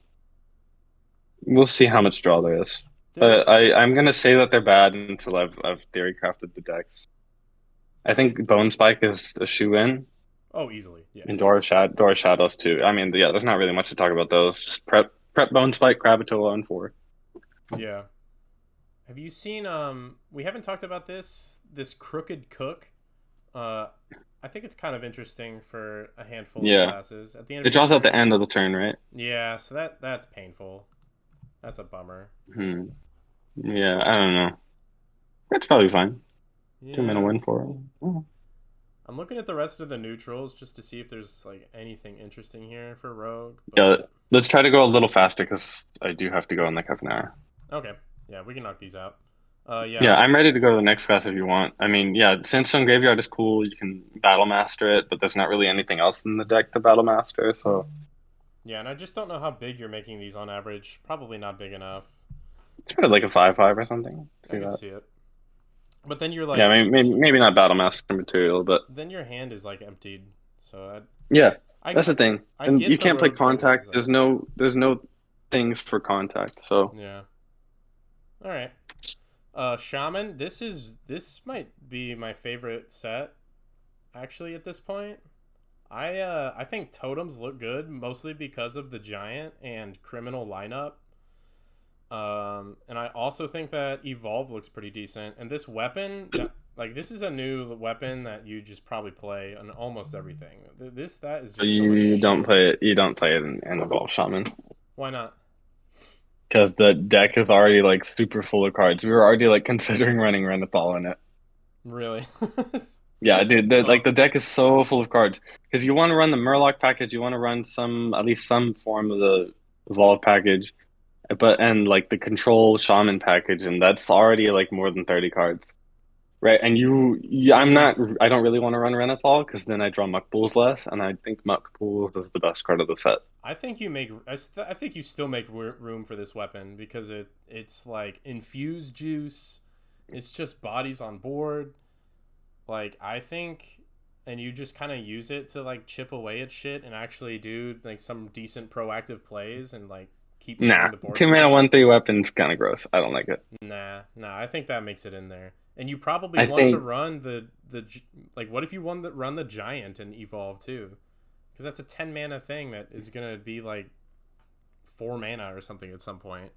we'll see how much draw there is. But There's I'm gonna say that they're bad until I've theory crafted the decks. I think Bone Spike is a shoe in, oh easily. Yeah. and Dora Shadows too. I mean, yeah, there's not really much to talk about those. Just prep Bone Spike, Kravatoa, and 4. Yeah. Have you seen we haven't talked about this crooked cook. Uh I think it's kind of interesting for a handful of Yeah, classes. At the end it of your draws at the turn. end of the turn, right? Yeah, so that's painful. That's a bummer. Hmm. Yeah, I don't know. That's probably fine. 2 mana Yeah. win for it. Oh, I'm looking at the rest of the neutrals just to see if there's like anything interesting here for Rogue, Yeah, but let's try to go a little faster because I do have to go in like half an hour. okay. Yeah, we can knock these out. Yeah, Yeah, I'm ready to go to the next class if you want. I mean, yeah, Sandstone Graveyard is cool. You can battle master it, but there's not really anything else in the deck to battle master. So yeah, and I just don't know how big you're making these on average. Probably not big enough. it's probably like a 5/5 or something. I See could that? see it. But then you're Yeah, like, maybe not battle master material, but then your hand is like emptied. So yeah, I, that's the I, thing. I And you get the can't play rogue thing contact. is There's no things for contact. So yeah. All right. Shaman. This might be my favorite set actually at this point. I think totems look good mostly because of the giant and criminal lineup. And I also think that evolve looks pretty decent. And this weapon, like this is a new weapon that you just probably play on almost everything. This that is just so much you don't shit. play it. You don't play it in Evolve Shaman Why not? because the deck is already like super full of cards. We were already like considering running Renathal in it. Really? Yeah, dude, Huh. the deck is so full of cards because you want to run the Murloc package, you want to run some at least some form of the Evolve package, but and like the Control Shaman package, and that's already like more than 30 cards, right? And Mm, I don't really want to run Renathal because then I draw Muck Pools less, and I think Muck Pools is the best card of the set. I think you make. I think you still make room for this weapon because it's like infused juice. It's just bodies on board. Like I think, and you just kind of use it to like chip away at shit and actually do like some decent proactive plays and like keep Nah, filling the board two and mana stuff. 1/3 weapon's kind of gross. I don't like it. Nah. I think that makes it in there. And you probably I want to think run like what if you run the giant and evolve too? Because that's a 10 mana thing that is gonna be like 4 mana or something at some point.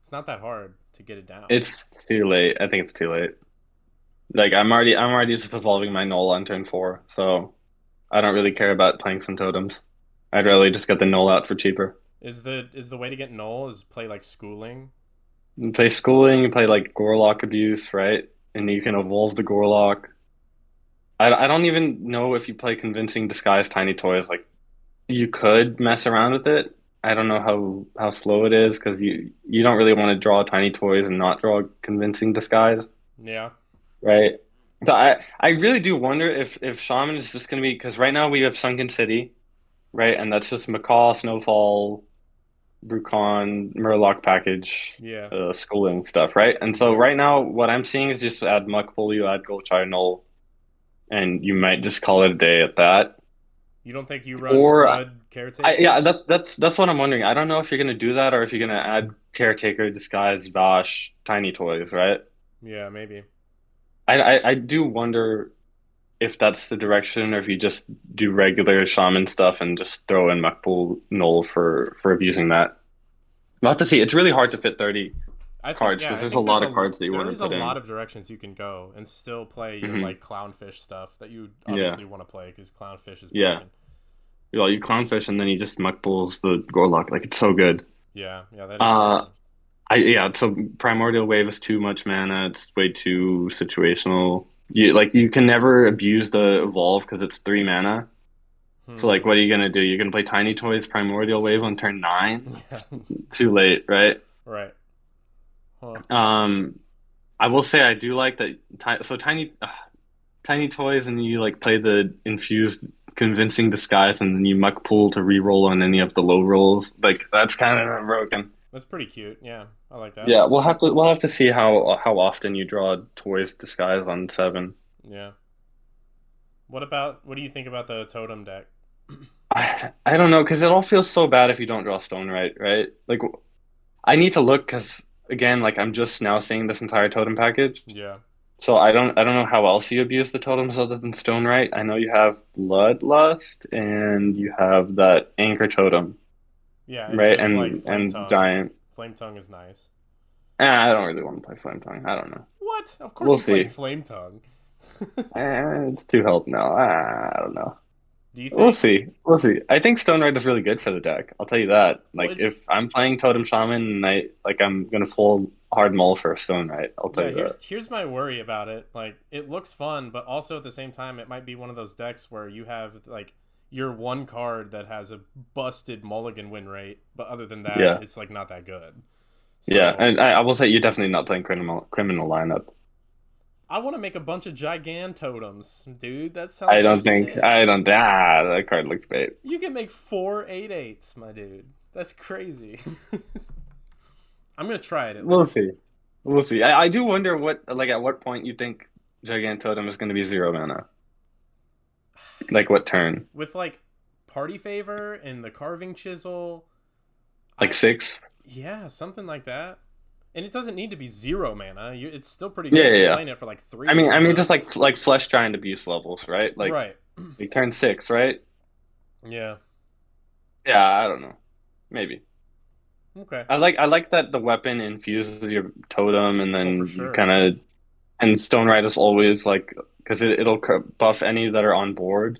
It's not that hard to get it down. it's too late. I think it's too late. Like I'm already just evolving my Null on turn 4, so I don't really care about playing some totems. I'd rather just get the Null out for cheaper. Is the way to get null is play like schooling? You play Schooling, you play like Gorlock Abuse, right? And you can evolve the Gorlock. I don't even know if you play Convincing Disguise Tiny Toys. Like you could mess around with it. I don't know how slow it is because you don't really want to draw Tiny Toys and not draw Convincing Disguise, Yeah. right? So I really do wonder if Shaman is just going to be because right now we have Sunken City, right? And that's just Macaw, Snowfall, Brucon, Murloc package, Yeah. schooling stuff, right? And so Yeah. right now, what I'm seeing is just add Muckpool, you add Goldshire Null, and you might just call it a day at that. You don't think you run Or crud yeah, caretaker? that's what I'm wondering. I don't know if you're gonna do that or if you're gonna add Caretaker, Disguise, Vash, Tiny Toys, right? Yeah, maybe. I do wonder if that's the direction or if you just do regular Shaman stuff and just throw in Muckpool Null for abusing that. We'll have to see. It's really hard to fit 30 cards because I there's a think lot of cards that you there want to is a put lot in. of directions you can go and still play your Hmm. like clownfish stuff that you Yeah, obviously want to play because clownfish is yeah. broken. Well, you clownfish and then you just muck pulls the Gorlock. Like it's so good. Yeah, that is Uh, true. yeah. So Primordial Wave is too much mana. It's way too situational. You can never abuse the evolve because it's 3 mana. So like, Hmm. what are you gonna do? You're gonna play Tiny Toys Primordial Wave on turn 9. Yeah. It's too late, right? Right. Huh. Um, I will say I do like that. So Tiny Toys, and you like play the infused convincing disguise, and then you muck pool to re-roll on any of the low rolls. Like that's kind of broken. That's pretty cute. Yeah, I like that. Yeah, we'll have to see how often you draw Toys disguise on 7. Yeah. What do you think about the totem deck? I don't know because it all feels so bad if you don't draw Stone right? Like I need to look because again, like I'm just now seeing this entire totem package. Yeah. So I don't know how else you abuse the totems other than Stone Right. I know you have Bloodlust and you have that Anchor Totem, Yeah, and right? just like flame And tongue. Giant. Flame tongue is nice. I don't really want to play Flame Tongue. I don't know. What? Of course We'll you play see. flame tongue. It's too help now. I don't know. Do you We'll think? see. We'll see. I think Stone Right is really good for the deck. I'll tell you that. Well, Like it's if I'm playing Totem Shaman and I'm gonna full hard mull for a stone, right? I'll tell Yeah, you that. here's my worry about it. Like, it looks fun, but also at the same time, it might be one of those decks where you have like your one card that has a busted mulligan win rate, but other than that, Yeah, it's like not that good. yeah, So and I will say you're definitely not playing criminal lineup. I want to make a bunch of gigantotems, dude. That sounds I so don't think sick. I don't. That card looks bait. You can make 4 8/8s, my dude. That's crazy. I'm gonna try it at We'll least. see. We'll see. I do wonder what like at what point you think Gigantotem is going to be 0 mana. Like what turn? With like party favor and the carving chisel, Like I 6? yeah, something like that. And it doesn't need to be 0 mana. It's still pretty Yeah, good if yeah, you're yeah. playing it for like I three. mean, You know. just like Flesh Giant abuse levels, right? Right. Like turn 6, right? Yeah. Yeah, I don't know. Maybe. Okay. I like that the weapon infuses your totem, and Oh, for then you sure. kind of and Stone Ride is always like because it'll buff any that are on board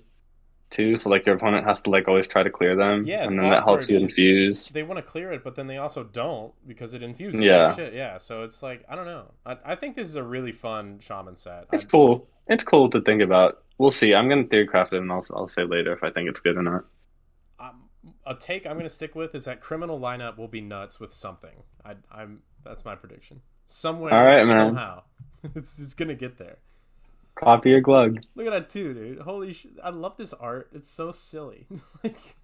too. So like your opponent has to like always try to clear them, Yeah, it's and then that helps awkward you because infuse. they want to clear it, but then they also don't because it infuses their Yeah, shit. Yeah, so it's like I don't know. I think this is a really fun shaman set. it's cool. It's cool to think about. We'll see. I'm gonna theorycraft it, and I'll say later if I think it's good or not. A take I'm gonna stick with is that criminal lineup will be nuts with something. I'm that's my prediction. All Somewhere, right, man. somehow, it's gonna get there. Copy your glug. Look at that too, dude. Holy shit! I love this art. It's so silly. Like,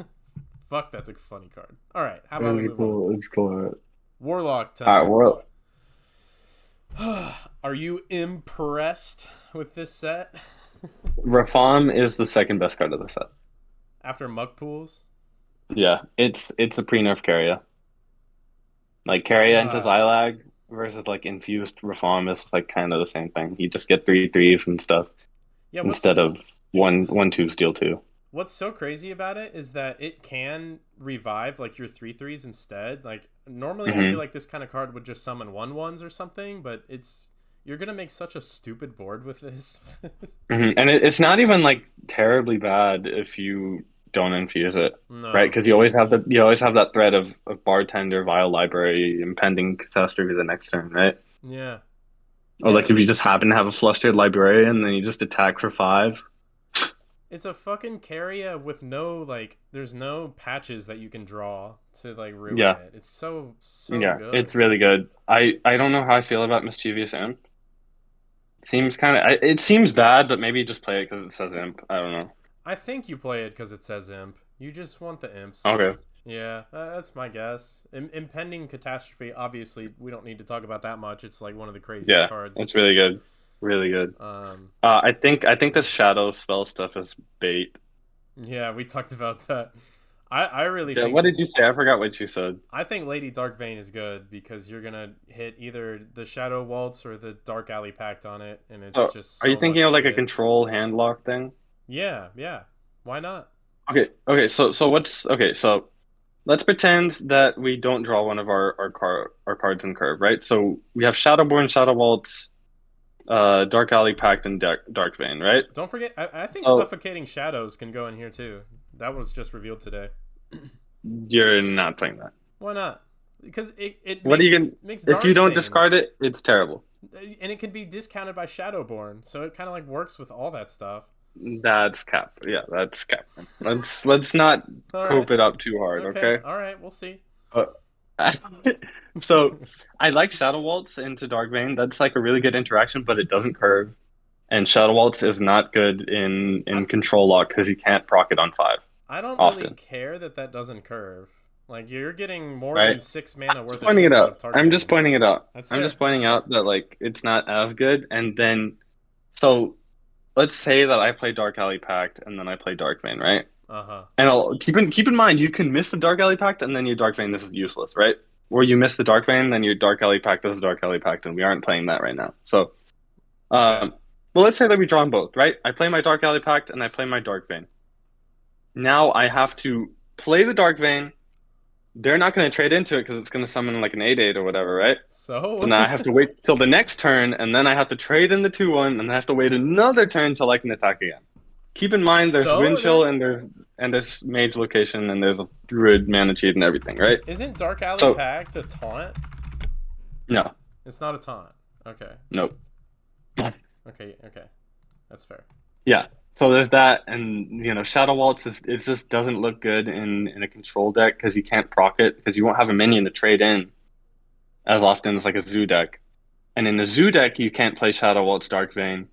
fuck, that's a funny card. All right, how about we It's move on? cool. It's cool. Warlock All right, time. well, Are you impressed with this set? Rafam is the second best card of the set. After Mug Pools? Yeah, it's a pre-nerf carrier. Like carrier into God. Xylag versus like infused Rafam is like kind of the same thing. You just get 3/3s and stuff Yeah, instead of one two steal two. what's so crazy about it is that it can revive like your 3/3s instead. Like normally I feel Hmm like this kind of card would just summon 1/1s or something, but it's you're gonna make such a stupid board with this. And it's not even like terribly bad if you don't infuse it, right? No. Because you always have that threat of bartender, vial library, impending catastrophe the next turn, right? Yeah. Or Yeah, like if you just happen to have a flustered librarian, then you just attack for 5. it's a fucking carrier with no like there's no patches that you can draw to like ruin Yeah, it. It's so yeah, good. it's really good. I don't know how I feel about Mischievous Imp. Seems kind of it seems bad, but maybe just play it because it says Imp. I don't know. I think you play it because it says imp. You just want the imps. Okay. Yeah, that's my guess. Impending catastrophe. Obviously, we don't need to talk about that much. It's like one of the craziest Yeah, cards. it's really good. Really good. Um, I think this shadow spell stuff is bait. yeah, we talked about that. I really Yeah, think what did you say? I forgot what you said. I think Lady Darkvein is good because you're gonna hit either the Shadow Waltz or the Dark Alley Pact on it, and it's So, just are you so much thinking of like a shit. control hand lock thing? Yeah, yeah. Why not? Okay. So let's pretend that we don't draw one of our cards in curve, right? So we have Shadowborn, Shadow Waltz, Dark Alley Pact, and Dark Vein, right? Don't forget. I think So Suffocating Shadows can go in here too. That was just revealed today. you're not saying that. Why not? Because it What are you makes if you don't Darkvein, discard it, it's terrible. and it can be discounted by Shadowborn, so it kind of like works with all that stuff. That's cap. Yeah, that's cap. Let's not All right. cope it up too hard, Okay. okay? All right. We'll see. Uh, so I like Shadow Waltz into Dark Vein. That's like a really good interaction, but it doesn't curve. And Shadow Waltz is not good I in control lock because you can't proc it on 5 I don't really often, care that doesn't curve. Like you're getting more right? than 6 mana Just worth of pointing shit it out of out. I'm just Tarkvane. pointing it out. That's I'm just fair. That's pointing fair. out that like it's not as good. And then so let's say that I play Dark Alley Pact and then I play Dark Vein, right? Uh huh. And I'll keep in mind you can miss the Dark Alley Pact and then your Dark Vein this is useless, right? Or you miss the Dark Vein, then your Dark Alley Pact this is Dark Alley Pact, and we aren't playing that right now. So Okay. well let's say that we draw them both, right? I play my Dark Alley Pact and I play my Dark Vein. Now I have to play the Dark Vein. They're not going to trade into it because it's going to summon like an 8/8 or whatever, right? So So now I have to wait till the next turn, and then I have to trade in the 2/1, and I have to wait another turn till I can attack again. Keep in mind, there's so Wind Chill, that and there's Mage Location, and there's a Druid Mana Cheat and everything, right? isn't Dark Alley So Pact a taunt? no, It's not a taunt. Okay. Nope. Okay. Okay. That's fair. Yeah. So there's that, and Shadow Waltz is it just doesn't look good in a control deck because you can't proc it because you won't have a minion to trade in as often as like a zoo deck. And in the zoo deck, you can't play Shadow Waltz Dark Vein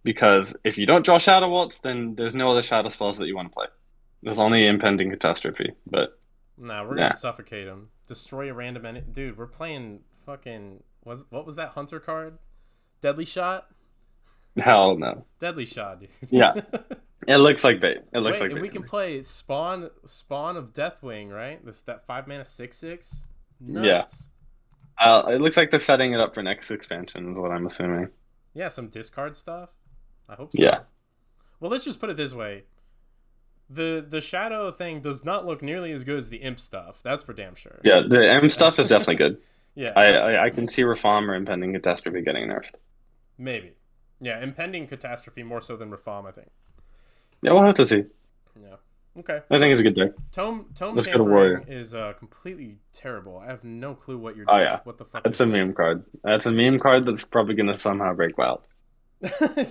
because if you don't draw Shadow Waltz, then there's no other shadow spells that you want to play. There's only Impending Catastrophe, but Nah, we're gonna yeah, suffocate him. Destroy a random enemy. Dude, we're playing fucking. What was that hunter card? Deadly shot. hell no. Deadly shot, Yeah, dude. it looks like bait. It looks Wait, like and bait we to can me. play Spawn of Deathwing, right? That 5 mana 6/6. Yeah, Nuts. it looks like they're setting it up for next expansion, is what I'm assuming. Yeah, some discard stuff. I hope Yeah, so. Well, let's just put it this way: the shadow thing does not look nearly as good as the imp stuff. That's for damn sure. yeah. The M stuff is definitely good. Yeah, I can see Reform or Impending Catastrophe getting nerfed. maybe. Yeah, impending catastrophe more so than Reform, I think. Yeah, we'll have to see. Yeah. Okay. I think So it's a good deck. tome Let's go to tampering Warrior. is completely terrible. I have no clue Oh yeah, what the fuck that's this a meme is. card. That's a meme card that's probably gonna somehow break wild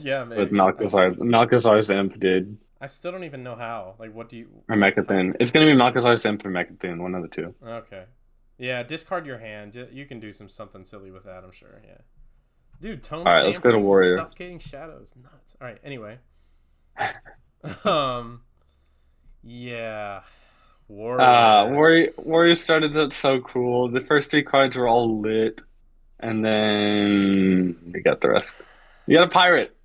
Yeah, with maybe. Malchazar's Imp, dude, I still don't even know how. Like, what do you? or How, Mechathin. It's gonna be Malchazar's Imp or Mechathin, one of the two. okay. Yeah, discard your hand. You can do something silly with that. I'm sure. Yeah. Dude, tome All right, let's go to tampering with Warrior. suffocating shadows. Nuts. All right. Anyway. um. Yeah. Warrior. Warrior started out so cool. The first three cards were all lit, and then you got the rest. You got a pirate.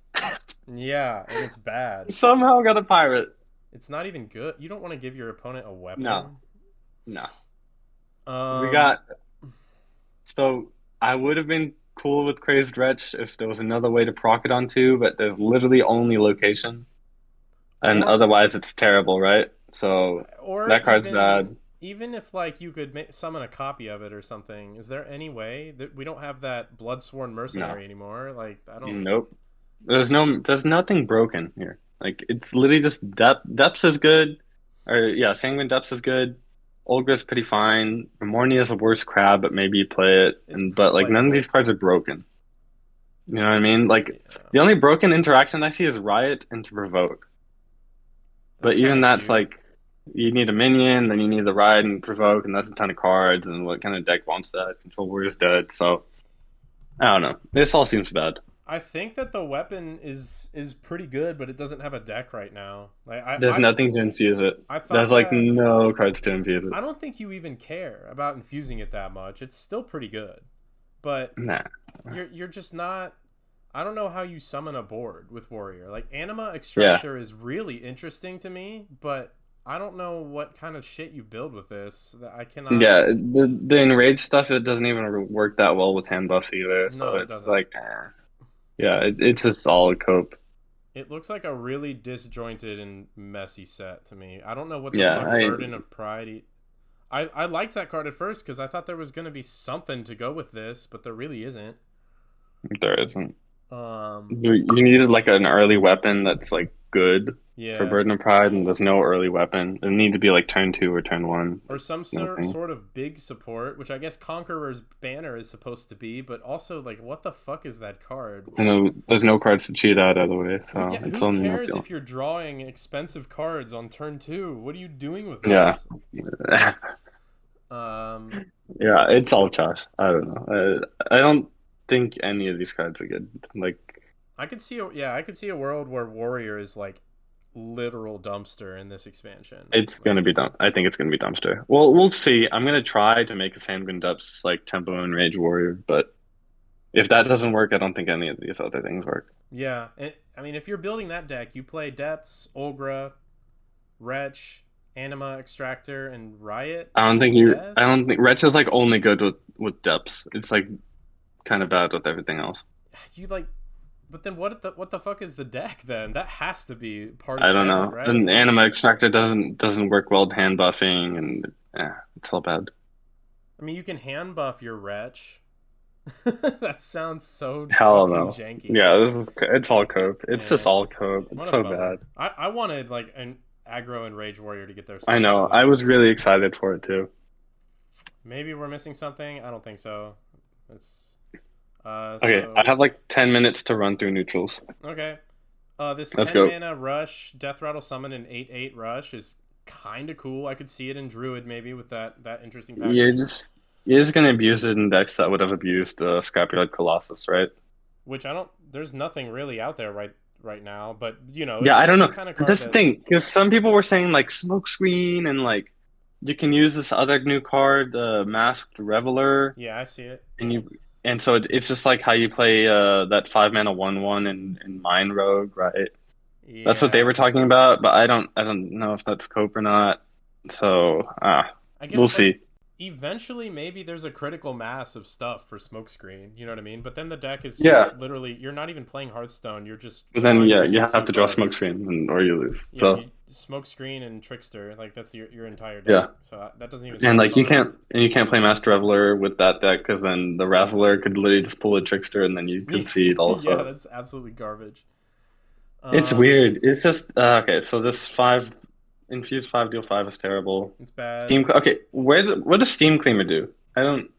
Yeah, and it's bad. Somehow got a pirate. It's not even good. You don't want to give your opponent a No, weapon. no. We Um. got so I would have been cool with Crazed Wretch if there was another way to proc it onto, but there's literally only location, and Or otherwise it's terrible, right? So or that card's bad. even if like you could summon a copy of it or something, is there any way that we don't have that bloodsworn No, mercenary anymore? Like I don't. nope. There's nothing broken here. Like it's literally just depths is good, or yeah, Sanguine Depths is good. Olga's pretty fine. Mornia is a worse crab, but maybe you play it. It's And but like none of these playable. cards are broken. You know what I mean? Like Yeah, the only broken interaction I see is Riot and to Provoke. that's But kind even of that's cute. like you need a minion, then you need the Riot and Provoke, and that's a ton of cards. And what kind of deck wants that? Control Warrior's dead, so I don't know. This all seems bad. I think that the weapon is pretty good, but it doesn't have a deck right now. Like There's nothing to infuse it. I There's thought like that no cards to infuse it. I don't think you even care about infusing it that much. It's still pretty good, but Nah. you're just not. I don't know how you summon a board with Warrior. Like Anima Yeah. Extractor is really interesting to me, but I don't know what kind of shit you build with this. That I cannot. Yeah. The enraged stuff it doesn't even work that well with hand buffs either. So No, it it's doesn't. like yeah, it's just all a cope. It looks like a really disjointed and messy set to me. I don't know what the Yeah, fuck I Burden of Pride. I liked that card at first because I thought there was gonna be something to go with this, but there really isn't. there isn't. Um, You needed like an early weapon that's like good for yeah, Burden of Pride, and there's no early weapon. It needs to be like turn two or turn one. or some Nothing. sort of big support, which I guess Conqueror's Banner is supposed to be, but also like, what the fuck is that card? There's no cards to cheat out of the way, Well, so yeah, it's who only cares ideal. if you're drawing expensive cards on turn two? What are you doing with Yeah. those? Um, Yeah, it's all trash. I don't know. I don't think any of these cards are good. Like, I could see a world where Warrior is like literal dumpster in this expansion. it's Like, gonna be dumb. I think it's gonna be dumpster. Well, we'll see. I'm gonna try to make a Sanguine Depths like Tempo and Rage Warrior, but if that doesn't work, I don't think any of these other things work. yeah, and I mean, if you're building that deck, you play Depths, Olgra, Wretch, Anima Extractor, and Riot. I I guess don't think Wretch is like only good with depths. It's like kind of bad with everything else. you like, but then what the fuck is the deck then? That has to be part of I the don't deck, know. right? And Like Anima it's. Extractor doesn't work well with hand buffing, and yeah, it's all bad. I mean, you can hand buff your Wretch. That sounds so Hell fucking no. janky. Yeah, it's all cope. It's just Yeah, all cope. It's what a so bad. bummer. I wanted like an aggro and Rage Warrior to get their I stuff know. I together. was really excited for it too. Maybe we're missing something. I don't think so. It's Okay, I So have like 10 minutes to run through neutrals. okay. This Let's 10 go. mana rush, Death Rattle Summon, and 8/8 rush is kind of cool. I could see it in Druid maybe with that interesting You're package, just you're just gonna abuse it in decks that would have abused Scrapyard Colossus, right? which I don't. There's nothing really out there right now, but Yeah, I it's don't the know. kind of But card that's the that. thing, because some people were saying like Smokescreen and like you can use this other new card, Masked Reveler, Yeah, I see it. and so it's just like how you play that 5 mana 1/1 in Mind Rogue, right? That's what they Yeah, were talking about, but I don't know if that's cope or not. So I we'll guess like see. eventually maybe there's a critical mass of stuff for Smokescreen. You know what I mean? But then the deck is just Yeah, literally you're not even playing Hearthstone. You're just but then trying yeah, to you get have two to draw cards. Smokescreen or you lose. Yeah, So you Smokescreen and Trickster. Like that's your entire deck. yeah. So that doesn't even And sound like you fun. can't play Master Reveler with that deck because then the Reveler could literally just pull a Trickster and then you concede Yeah, also. that's absolutely garbage. It's Um, weird. It's just okay. So this five infused five deal five is terrible. it's bad. Steam. Okay, what does Steam Cleaner do? I don't.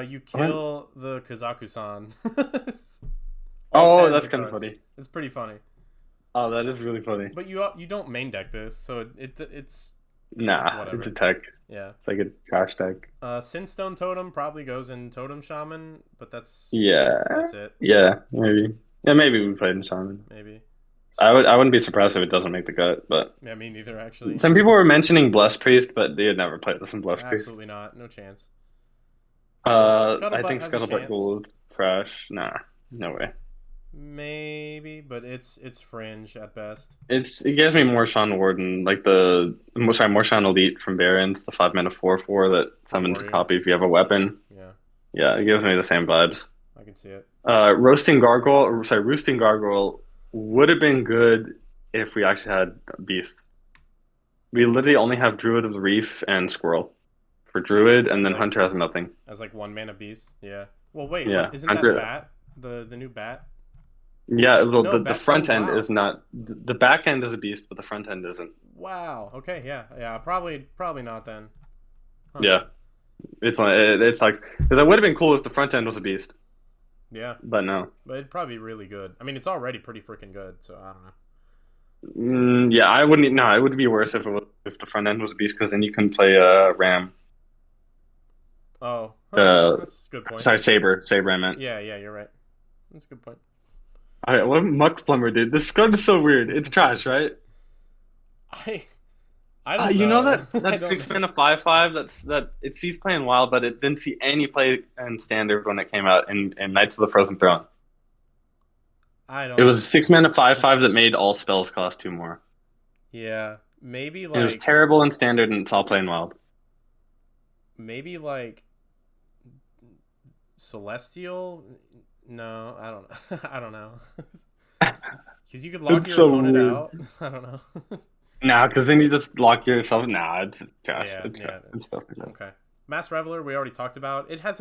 You What? kill the Kazaku-san. All Oh, 10 of that's the kind of cards. funny. It's pretty funny. Oh, that is really funny. But you don't main deck this, so it's Nah, it's a whatever. tech. Yeah. It's like a trash deck. Sinstone Totem probably goes in Totem Shaman, but Yeah, that's it. yeah, maybe. Yeah, maybe we played in Shaman. Maybe. I wouldn't be surprised if it doesn't make the cut, but Yeah, me neither actually. some people were mentioning Blessed Priest, but they had never played this in Blessed Priest. Absolutely not. No chance. I Scuttlebutt think has a Scuttlebutt chance. Gold, trash. Nah, no way. Maybe, but it's fringe at best. It gives me more Sean Warden, like more Sean Elite from Barons, the 5 mana 4/4 that For summons a Warrior. copy if you have a weapon. Yeah, Yeah, it gives me the same vibes. I can see it. Roosting Gargoyle would have been good if we actually had Beast. We literally only have Druid of the Reef and Squirrel for Druid, and As then like Hunter has nothing. as like one mana beast. Yeah. Well, wait, what Yeah, isn't that Hunter. bat? The new bat? Yeah, well, No, the bat. Oh, front end is wow. not. The back end is a beast, but the front end isn't. Wow. Okay, yeah. Yeah, probably not then. Huh. Yeah, it's like because it would have been cool if the front end was a beast, Yeah. but no. But it'd probably be really good. I mean, it's already pretty freaking good, so I don't know. Yeah, I wouldn't. No, it would be worse if the front end was a beast because then you can play Ram. Oh, huh. Uh, That's a good point. sorry, Saber. I meant. Yeah, you're right. That's a good point. What Muck Plumber did? This card is so weird. It's trash, right? I I don't You know know. that I that don't six know. mana 5/5 that it sees playing wild, but it didn't see any play in standard when it came out in Knights of the Frozen Throne. I It don't. was 6 mana 5/5 that made all spells cost two more. Yeah, maybe It was like terrible in standard and it's all playing wild. maybe like Celestial. No, I don't know. I don't know. Because you could lock It's your so opponent weird. out. I don't know. Nah, because then you just lock yourself. Nah, it's trash. Yeah, It's trash. yeah. It's stuff like that. Okay. Mass Reveler, we already talked about. It has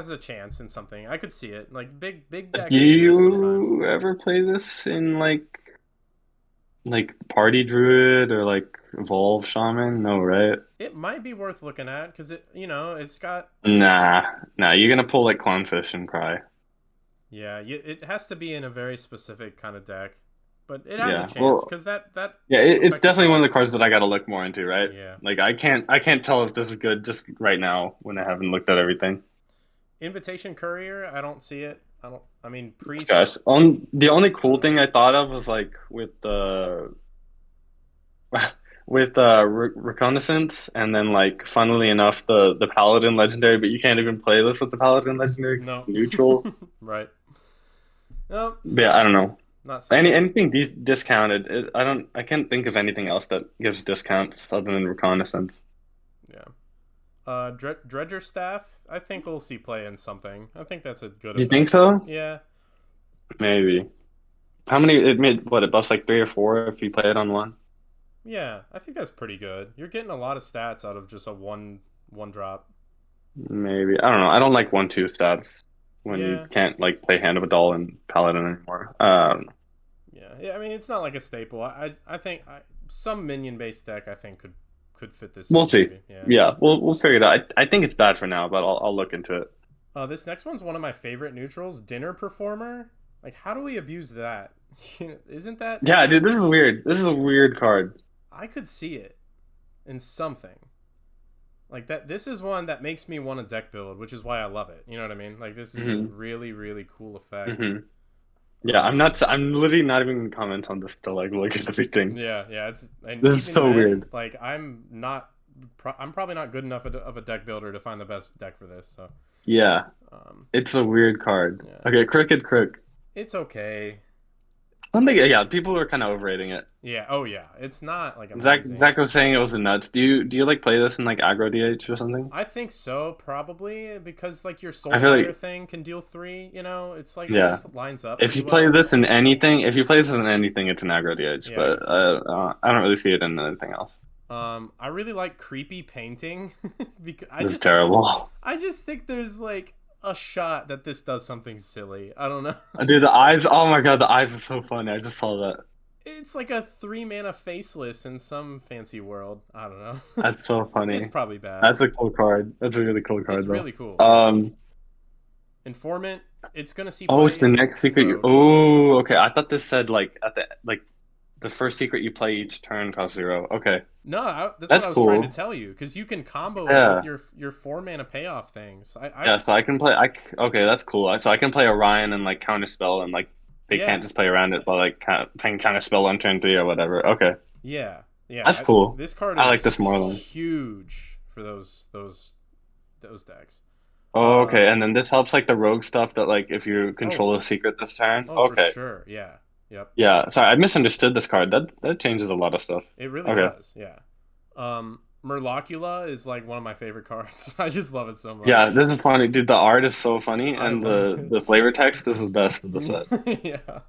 a chance in something. I could see it. Like big Do decks exist sometimes. you ever play this in like Party Druid or like Evolve Shaman? No, right? It might be worth looking at because it's got. Nah, nah. You're gonna pull like Clownfish and cry. Yeah, it has to be in a very specific kind of deck, but it has a Yeah. chance Well, because that yeah. It's effect is definitely one of the powerful. cards that I gotta look more into, right? Yeah. Like I can't tell if this is good just right now when I haven't looked at everything. Invitation Courier, I don't see it. I don't. I mean, Priest. Gosh, on the only I cool don't know. thing I thought of was like with the with reconnaissance, and then like funnily enough the paladin legendary, but you can't even play this with the paladin legendary 'cause No. it's neutral. Right. No, But yeah, I still don't know. not seeing it. Anything discounted, I can't think of anything else that gives discounts other than reconnaissance. Yeah. Dredger Staff, I think we'll see play in something. I think that's a good Do you think effect. so? Yeah. Maybe. How many? It made what? It buffs like 3 or 4 if you play it on one. Yeah, I think that's pretty good. You're getting a lot of stats out of just a one drop. Maybe. I don't know. I don't like 1/2 stats when you Yeah. can't like play Hand of a Doll and Paladin anymore. Yeah. Yeah, I mean, it's not like a staple. I think some minion based deck I think could fit this We'll in see. maybe. Yeah. Yeah, we'll figure it out. I think it's bad for now, but I'll look into it. This next one's one of my favorite neutrals, Dinner Performer. Like, how do we abuse that? Isn't that? Yeah, dude, this is weird. This is a weird card. I could see it in something like that. This is one that makes me want a deck build, which is why I love it. You know what I mean? Like, this is a Hmm. really, really cool effect. Hmm. Yeah, I'm literally not even gonna comment on this to like look at everything. Yeah, yeah. It's and This is even so then, weird. like, I'm probably not good enough of a deck builder to find the best deck for this. So, Yeah, um, it's a weird card. yeah, Okay, Crooked Crook. it's okay. I don't think, yeah, people are kind of overrating it. Yeah. Oh, yeah. It's not like Zach amazing. was saying it was nuts. Do you like play this in like aggro DH or something? I think so, probably because like your I feel Soulfire like thing can deal three. You know, it's like it yeah. just lines up If pretty you play well. this in anything, if you play this in anything, it's an aggro DH. Yeah, I But could see that. I don't really see it in anything else. I really like creepy painting because This is terrible. I just think there's like a shot that this does something silly. I don't know. Dude, the eyes. Oh my God, the eyes are so funny. I just saw that. It's like a three mana faceless in some fancy world. I don't know. That's so It's funny. probably bad. That's a cool card. That's a really cool It's card though. really cool. Yeah. Um. Informant. It's gonna see Oh, it's the play next in secret. Rogue. Oh, okay. I thought this said like at the first secret you play each turn costs 0. Okay, No, that's what that's I was trying to cool. tell you because you can combo it with Yeah. your four mana payoff things. Yeah, I've so I can play. Okay, that's cool. So I can play Orion and like counterspell, and like they yeah can't just play around it, but like can counterspell on turn 3 or whatever. Okay, yeah yeah. that's cool. This card I like is this more than. huge for those decks. Oh, okay, and then this helps like the rogue stuff that like if you Oh control a secret this turn. oh for Okay, sure. Yeah. Yep. yeah. Sorry, I misunderstood this card. That changes a lot of stuff. It really Okay, does. Yeah. Murlocula is like one of my favorite cards. I just love it so much. yeah, this is funny, dude. The art is so funny, I and love the flavor text is the best of the set. it. Yeah.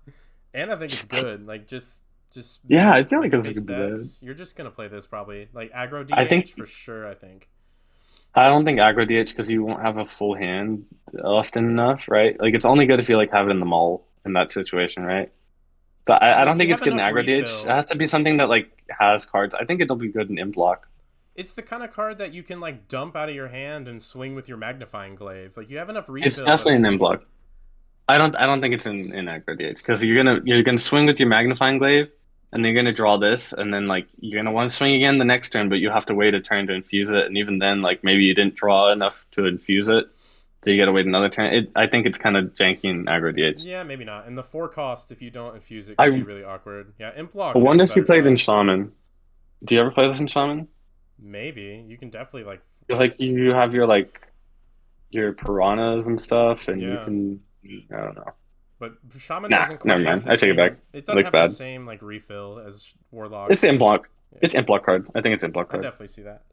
And I think it's good. Like just Yeah, I mid feel like like this base could be bad. decks. You're just gonna play this probably like aggro I DH think for sure. I think. I don't think aggro DH because you won't have a full hand often enough, right? Like it's only good if you like have it in the mall in that situation, right? But I Like don't you think it's have good in enough aggro DH. It refill. has to be something that like has cards. I think it'll be good in imp block. It's the kind of card that you can like dump out of your hand and swing with your magnifying glaive. Like you have enough It's refill to definitely an imp freaking block. I don't think it's in aggro DH because you're gonna swing with your magnifying glaive and then you're gonna draw this and then like you're gonna want to swing again the next turn, but you have to wait a turn to infuse it, and even then like maybe you didn't draw enough to infuse it, so you gotta wait another turn. I think it's kind of janky in aggro DH. yeah, maybe not. And the four cost if you don't infuse it could be I really awkward. Yeah, imp I block has wonder a if you better played in shot. Shaman. Do you ever play this in Shaman? Maybe you can definitely like It's like you have your piranhas and stuff, and you yeah. can I don't know. But Shaman Nah, doesn't never quite have mind. the I take it back. same. It It doesn't looks have the bad. same like refill as Warlock. It's in block. Yeah, It's in block card. I think it's in block I card. definitely see that.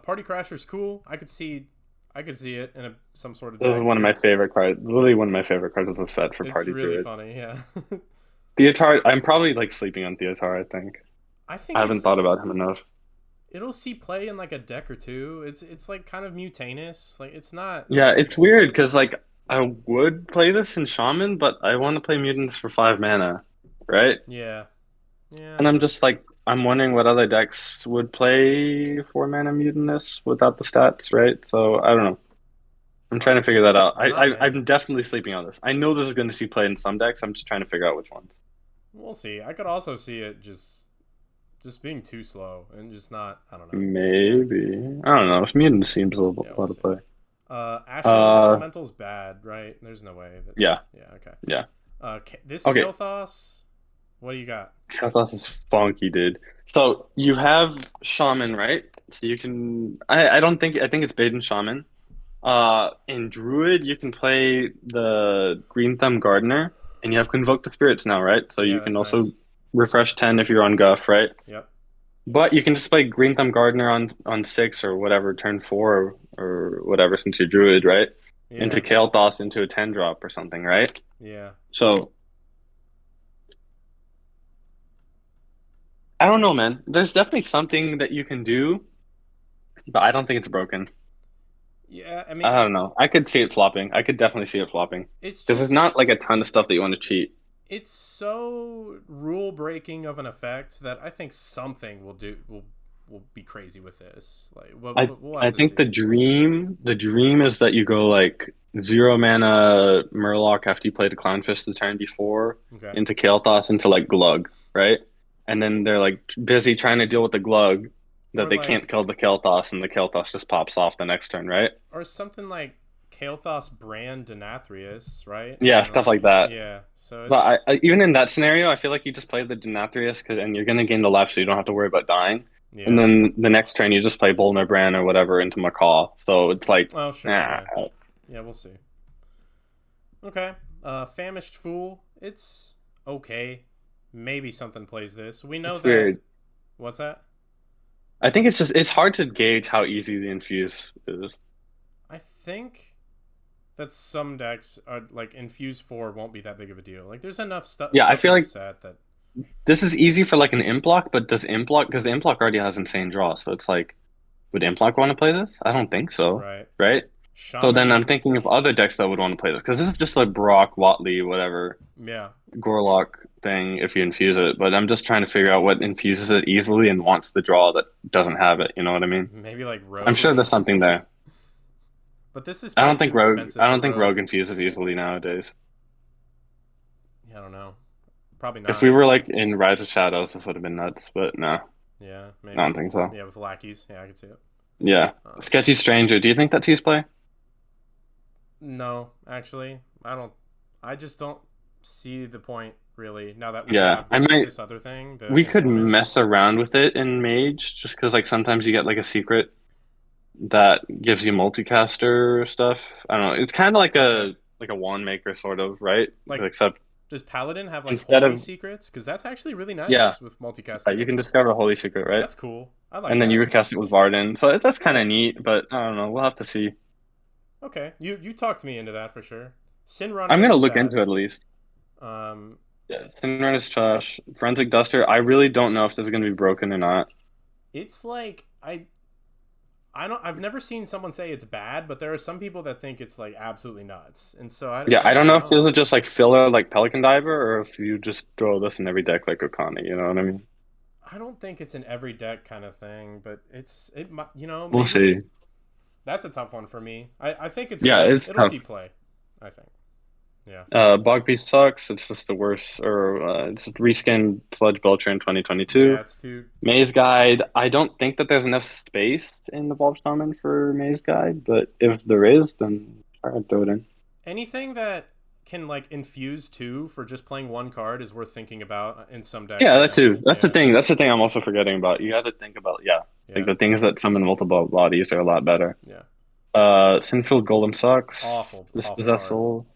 Party Crasher's cool. I could see it in some sort of This is deck one of my here. favorite cards. Literally one of my favorite cards of the set for It's Party really Druid. funny. Yeah, Theotar. I'm probably like sleeping on Theotar. I think I I think haven't thought about him enough. it'll see play in like a deck or two. It's like kind of mutanus. Like it's not Yeah, it's amazing. weird because like I would play this in Shaman, but I want to play Mutants for 5 mana, right? Yeah, yeah. And I'm just like, I'm wondering what other decks would play 4 mana Mutinous without the stats, right? So I don't know. I'm trying to figure that out. Not I'm many. definitely sleeping on this. I know this is going to see play in some decks. I'm just trying to figure out which ones. We'll see. I could also see it just being too slow and just not. I don't know. Yeah, Maybe. I don't know. Mutant seems a yeah. We'll lot of see. play. Ashen Uh, Elemental's bad, right? There's no way that. yeah, Yeah. Okay. yeah. This Okay. Kael'thas. What do you got? Kathos is funky, dude. So you have Shaman, right? So you can. I think it's Baden Shaman. In Druid, you can play the Green Thumb Gardener, and you have Convoke the Spirits now, right? So Yeah, you can that's also nice. refresh 10 if you're on Guff, right? Yep. But you can just play Green Thumb Gardener on 6 or whatever, turn 4 or whatever, since you're Druid, right? Into Yeah. Kael'thas into a 10 drop or something, right? Yeah. So I don't know, man. There's definitely something that you can do, but I don't think it's broken. Yeah. I mean, I don't know. I could see it flopping. I could definitely see it flopping it's because there's not like a just ton of stuff that you want to cheat. it's so rule breaking of an effect that I think something will be crazy with this. Like I we'll have I to think see. the dream is that you go like zero mana Murloc after you played a Clownfish the turn before Okay. into Kael'thas into like Glug, right? And then they're like busy trying to deal with the Glug that Or they can't like, kill the Kael'thas, and the Kael'thas just pops off the next turn, right? or something like Kael'thas brand Denathrius, right? And Yeah, then stuff like, like that. yeah. So But it's even in that scenario, I feel like you just play the Denathrius and you're gonna gain the life, so you don't have to worry about dying. And yeah. then the next turn, you just play Bolnar Bran or whatever into Macaw. So it's like, Oh sure, ah, yeah, yeah. We'll see. Okay. Famished Fool. It's okay. Maybe something plays this. We know it's that. weird. What's that? I think it's hard to gauge how easy the infuse is. I think that some decks are like Infuse 4 won't be that big of a deal. Like there's enough Yeah, I stuff feel in the like set that this is easy for like an imp block, but does imp block because the imp block already has insane draw, so it's like, would imp block want to play this? I don't think so, right. right? So then I'm Shaman, thinking of other decks that would want to play this because this is just like Brock, Watley, whatever yeah. Gorlock thing if you infuse it. But I'm just trying to figure out what infuses it easily and wants the draw that doesn't have it. You know what I mean? Maybe like I'm Rogue. sure there's something there. But this is I probably don't too think Rogue. expensive I for don't think Rogue. Rogue infuses easily nowadays. Yeah, I don't know. Probably If we not. were like in Rise of Shadows, this would have been nuts. But no, Yeah, I don't maybe. think so. Yeah, with lackeys. Yeah, I could see it. Yeah, Um, Sketchy Stranger. Do you think that's his play? no, actually, I don't. I just don't see the point really. Now that we Yeah, have I this might. this other thing, the We could informant. mess around with it in Mage, just because like sometimes you get like a secret that gives you multicaster stuff. I don't know. It's kind of Okay, like a wand maker sort of, right? like Except does Paladin have like instead holy of secrets? Because that's actually really yeah, nice with yeah, you multicaster. can discover a holy secret, right? That's cool. I like And then you that. recast it with Varden. So that's kind of Yeah. neat, but I don't know. We'll have to see. Okay. You talked me into that for sure. Sin I'm Runner gonna is look bad. into it at least. Um, Yeah, Cinnamon is trash. Forensic Duster. I really don't know if this is gonna be broken or not. it's like I don't. I've never seen someone say it's bad, but there are some people that think it's like absolutely nuts, and so Yeah, I I don't don't know if know. those are just like filler like Pelican Diver or if you just throw this in every deck like Okami, you know what I mean? I don't think it's an every deck kind of thing, but it might We'll maybe see. that's a tough one for me. I think it's Yeah, good. it's It'll tough. see play. I think. Yeah. Bog Beast sucks. It's just the worst, or it's a reskin Sludge Belcher in Yeah, 2022. it's too. Maze Guide. I don't think that there's enough space in the Bulb Shaman for Maze Guide, but if there is, then I'd throw it in. Anything that can like infuse two for just playing one card is worth thinking about in some decks. Yeah, I that think. too. That's the Yeah. thing. That's the thing I'm also forgetting about. You got to think about, yeah, like Yeah. the things that summon multiple bodies are a lot better. Yeah. Sinfield Golem sucks. Awful Dispossessed card. Soul.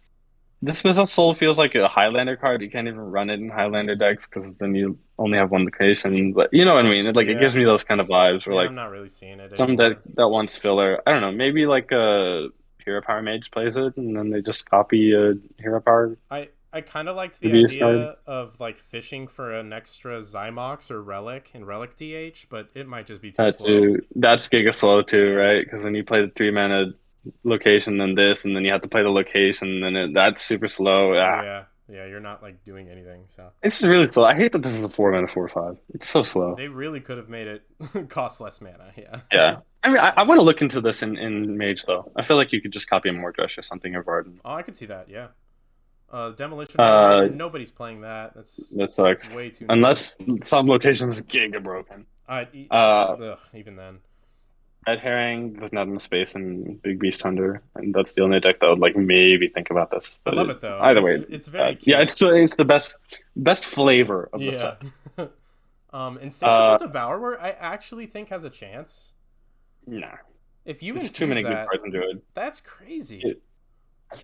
Dispossessed Soul feels like a Highlander card. You can't even run it in Highlander decks because then you only have one location. But you know what I mean? It gives Yeah. me those kind of vibes where Yeah. like I'm not really seeing it some deck anymore. that wants filler. I don't know. Maybe like a Hero Power Mage plays it, and then they just copy a Hero Power I kind of liked the previous card. idea of like fishing for an extra Zymox or Relic in Relic DH, but it might just be too That slow. too. That's Giga Slow too, Yeah. right? Because then you play the 3 mana location, then this, and then you have to play the location, and then that's super slow. Ah, Yeah. Yeah. You're not like doing anything. So it's just really slow. I hate that this is a 4 mana 4/5. It's so slow. they really could have made it cost less mana. Yeah. Yeah. I mean, I want to look into this in Mage though. I feel like you could just copy a Mordrush or something or Varden. Oh, I could see that. Yeah. Demolition Lord. Uh, Nobody's playing that. That's that sucks. way too new. Unless some locations giga broken. I Uh, even then. Red Herring doesn't have enough space in Big Beast Hunter, and that's the only deck that would like maybe think about this. I But love it though. either way, It's it's very bad. Yeah, cute. it's the best flavor of the Yeah. set. Insatiable Uh, Devourer, I actually think has a chance. nah, If you it's too infuse many good that, cards in Druid. that's crazy. It,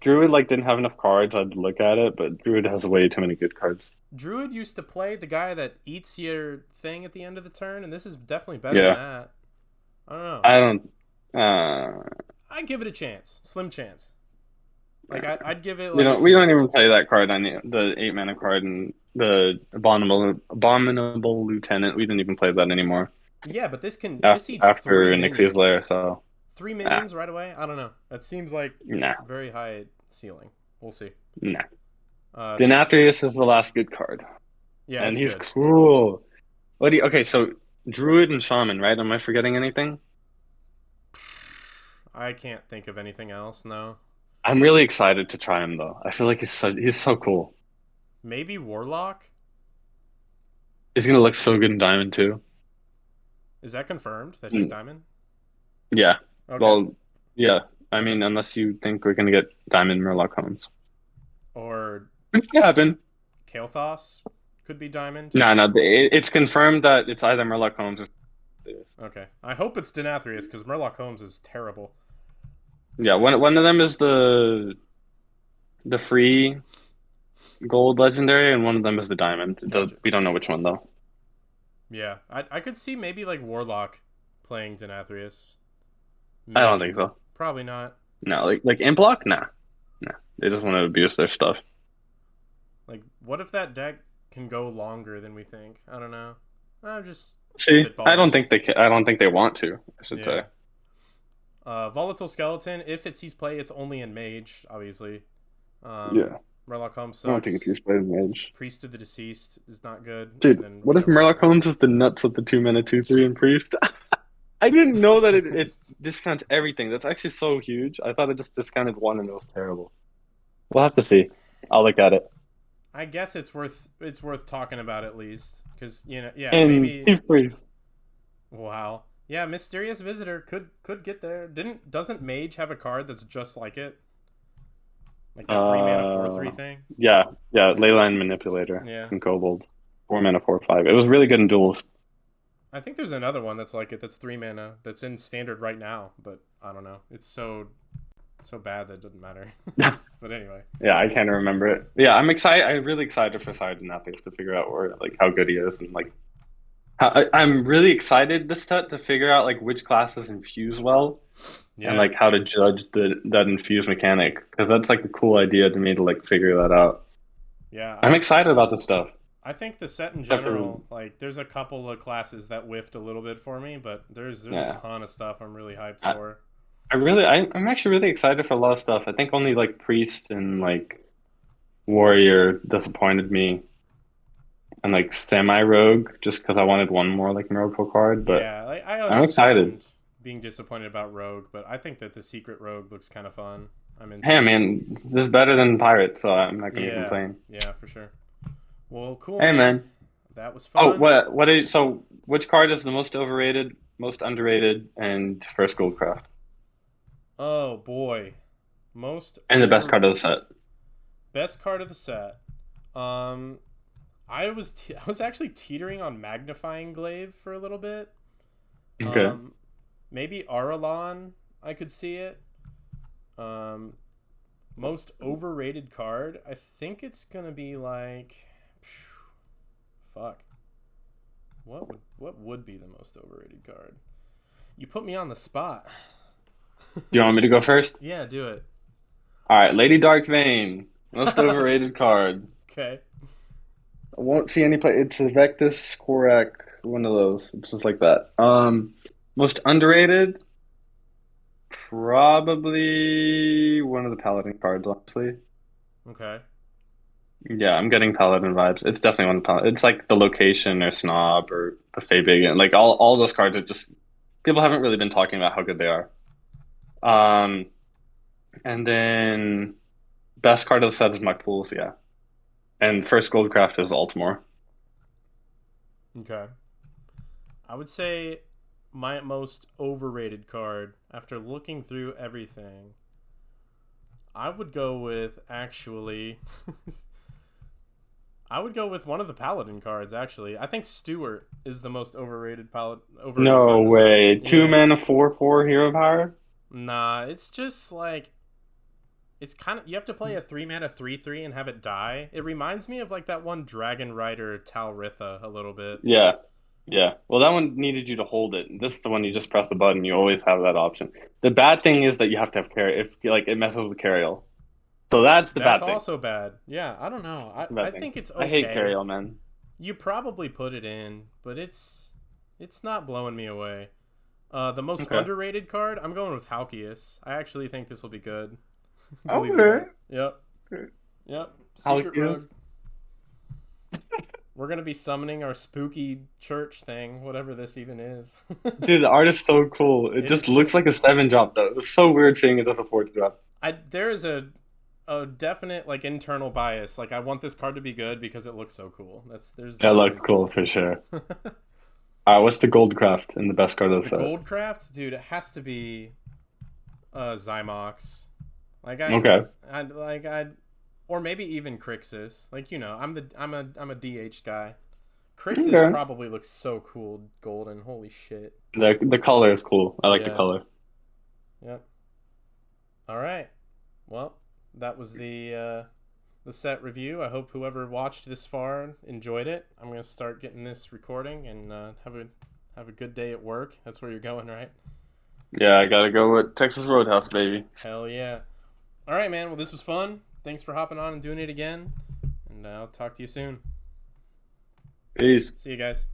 Druid like didn't have enough cards. I'd look at it, but Druid has way too many good cards. Druid used to play the guy that eats your thing at the end of the turn, and this is definitely better than Yeah, that. I don't know. I don't. Uh, I'd give it a chance. Slim chance. Like, I'd give it we like a don't 2. even play that card on the 8 mana card and the abominable lieutenant. We didn't even play that anymore Yeah, but this after eats 3 after Nixia's minions. lair. So 3 ah, minions right away? I don't know. That seems like nah, very high ceiling. We'll see. nah. Uh, Denatrius is the last good card, yeah, and it's he's good. cool. What do you? Okay, so Druid and Shaman, right? Am I forgetting anything? I can't think of anything else. No. I'm really excited to try him though. I feel like he's so cool. Maybe Warlock. He's gonna look so good in Diamond too. Is that confirmed that he's Mm, diamond? yeah. Okay. Well, yeah. I Okay. mean, unless you think we're gonna get Diamond Murloc Holmes. Or It could happen. Kael'thas could be diamond. No, no. It's confirmed that it's either Murloc Holmes or. Okay. I hope it's Denathrius because Murloc Holmes is terrible. Yeah, one of them is the free gold legendary, and one of them is the diamond. Gotcha. We don't know which one though. Yeah. I could see maybe like Warlock playing Denathrius. I don't think Maybe. so. Probably not. No, like Implock, nah, nah. They just want to abuse their stuff. Like, what if that deck can go longer than we think? I don't know. I'm just See, spitballing. I don't think they want to. I should say. Yeah. Volatile Skeleton. If it sees play, it's only in Mage, obviously. Yeah, Murloc Holmes I don't think it's sucks. used by the edge. Priest of the Deceased is not good. And Dude, then what if Murloc Warlock. Holmes is the nuts with the 2 mana 2/3 and priest? I didn't know that it discounts everything. That's actually so huge. I thought it just discounted one and it was terrible. We'll have to see. I'll look at it. I guess it's worth talking about at least because yeah, And maybe. Thief Priest. Wow. Yeah, Mysterious Visitor could get there. Doesn't Mage have a card that's just like it? Like that 3 mana 4/3 Uh, thing? yeah, Yeah. Leyline Manipulator Yeah. and Kobold. 4 mana 4/5. It was really good in duels. I think there's another one that's like it that's 3 mana that's in standard right now, but I don't know. It's so bad that it doesn't matter. But anyway. Yeah, I can't remember it. Yeah, I'm excited. I'm really excited for Side Nathria to figure out where like how good he is and like I'm really excited this set to figure out like which classes infuse well and Yeah. like how to judge the that infuse mechanic because that's like a cool idea to me to like figure that out. Yeah, I'm excited about this stuff. I think the set in Except for general, like there's a couple of classes that whiffed a little bit for me, but there's a yeah, ton of stuff I'm really hyped I, for. I'm actually really excited for a lot of stuff. I think only like Priest and like Warrior disappointed me and like Semi Rogue just because I wanted one more like miracle card, but Yeah, like I I'm excited. understand being disappointed about Rogue, but I think that the secret Rogue looks kind of fun. I'm into Hey it. man, this is better than Pirate, so I'm not gonna Yeah, complain. yeah, for sure. Well, cool, Hey man. man. That was Oh, fun. so which card is the most overrated, most underrated, and first gold craft? Oh boy, most And the best over card of the set. best card of the set. Um, I was actually teetering on magnifying glaive for a little bit. Okay. Um, maybe Aralon. I could see it. Um, most overrated card. I think it's gonna be like, fuck. What would be the most overrated card? You put me on the spot. Do you want me to go first? Yeah, do it. All right, Lady Darkvein, most overrated card. Okay. I won't see any play. It's a Vectus Korak, one of those. It's just like that. Most underrated, probably one of the Paladin cards, honestly. Okay. Yeah, I'm getting Paladin vibes. It's definitely one of the Paladin. It's like the location or Snob or Buffet Big, and like all those cards are just people haven't really been talking about how good they are. Um, and then best card of the set is my pools, yeah. And first gold craft is Altimore. Okay. I would say my most overrated card after looking through everything. I would go with actually. I would go with one of the Paladin cards. Actually, I think Stewart is the most overrated card No in the set. way. Two Yeah. mana, 4/4 hero power? Nah, it's just like it's kind of you have to play a 3 mana 3/3 and have it die. It reminds me of like that one Dragon Rider Talritha a little bit. Yeah. Yeah. Well, that one needed you to hold it. This is the one you just press the button. You always have that option. The bad thing is that you have to have carry if like it messes with carrier. So that's the That's bad thing. also bad. Yeah, I don't know. That's the I bad thing. think it's I hate okay. carry, man. You probably put it in, but it's not blowing me away. The most Okay. underrated card, I'm going with Halkias. I actually think this will be good. Believe it or Okay. not. Yep. Yep. Secret Halkias. Rogue. We're gonna be summoning our spooky church thing, whatever this even is. Dude, the art is so cool. It It is just so looks like a cool. 7 drop though. It's so weird seeing it as a 4 drop. There is a definite like internal bias. Like I want this card to be good because it looks so cool. There's That looks definitely cool for sure. What's the gold craft in the best card of the the set? gold craft, dude. It has to be Zymox. Like Okay. I or maybe even Crixus. Like I'm a DH guy. Crixus Okay. probably looks so cool golden. Holy shit. The color is cool. I like the Yeah. color. Yep. All right. Well, that was the set review. I hope whoever watched this far enjoyed it. I'm gonna start getting this recording and have a good day at work. That's where you're going, right? Yeah, I gotta go with Texas Roadhouse, baby. Hell yeah. All right, man. Well, this was fun. Thanks for hopping on and doing it again. And I'll talk to you soon. Peace. See you guys.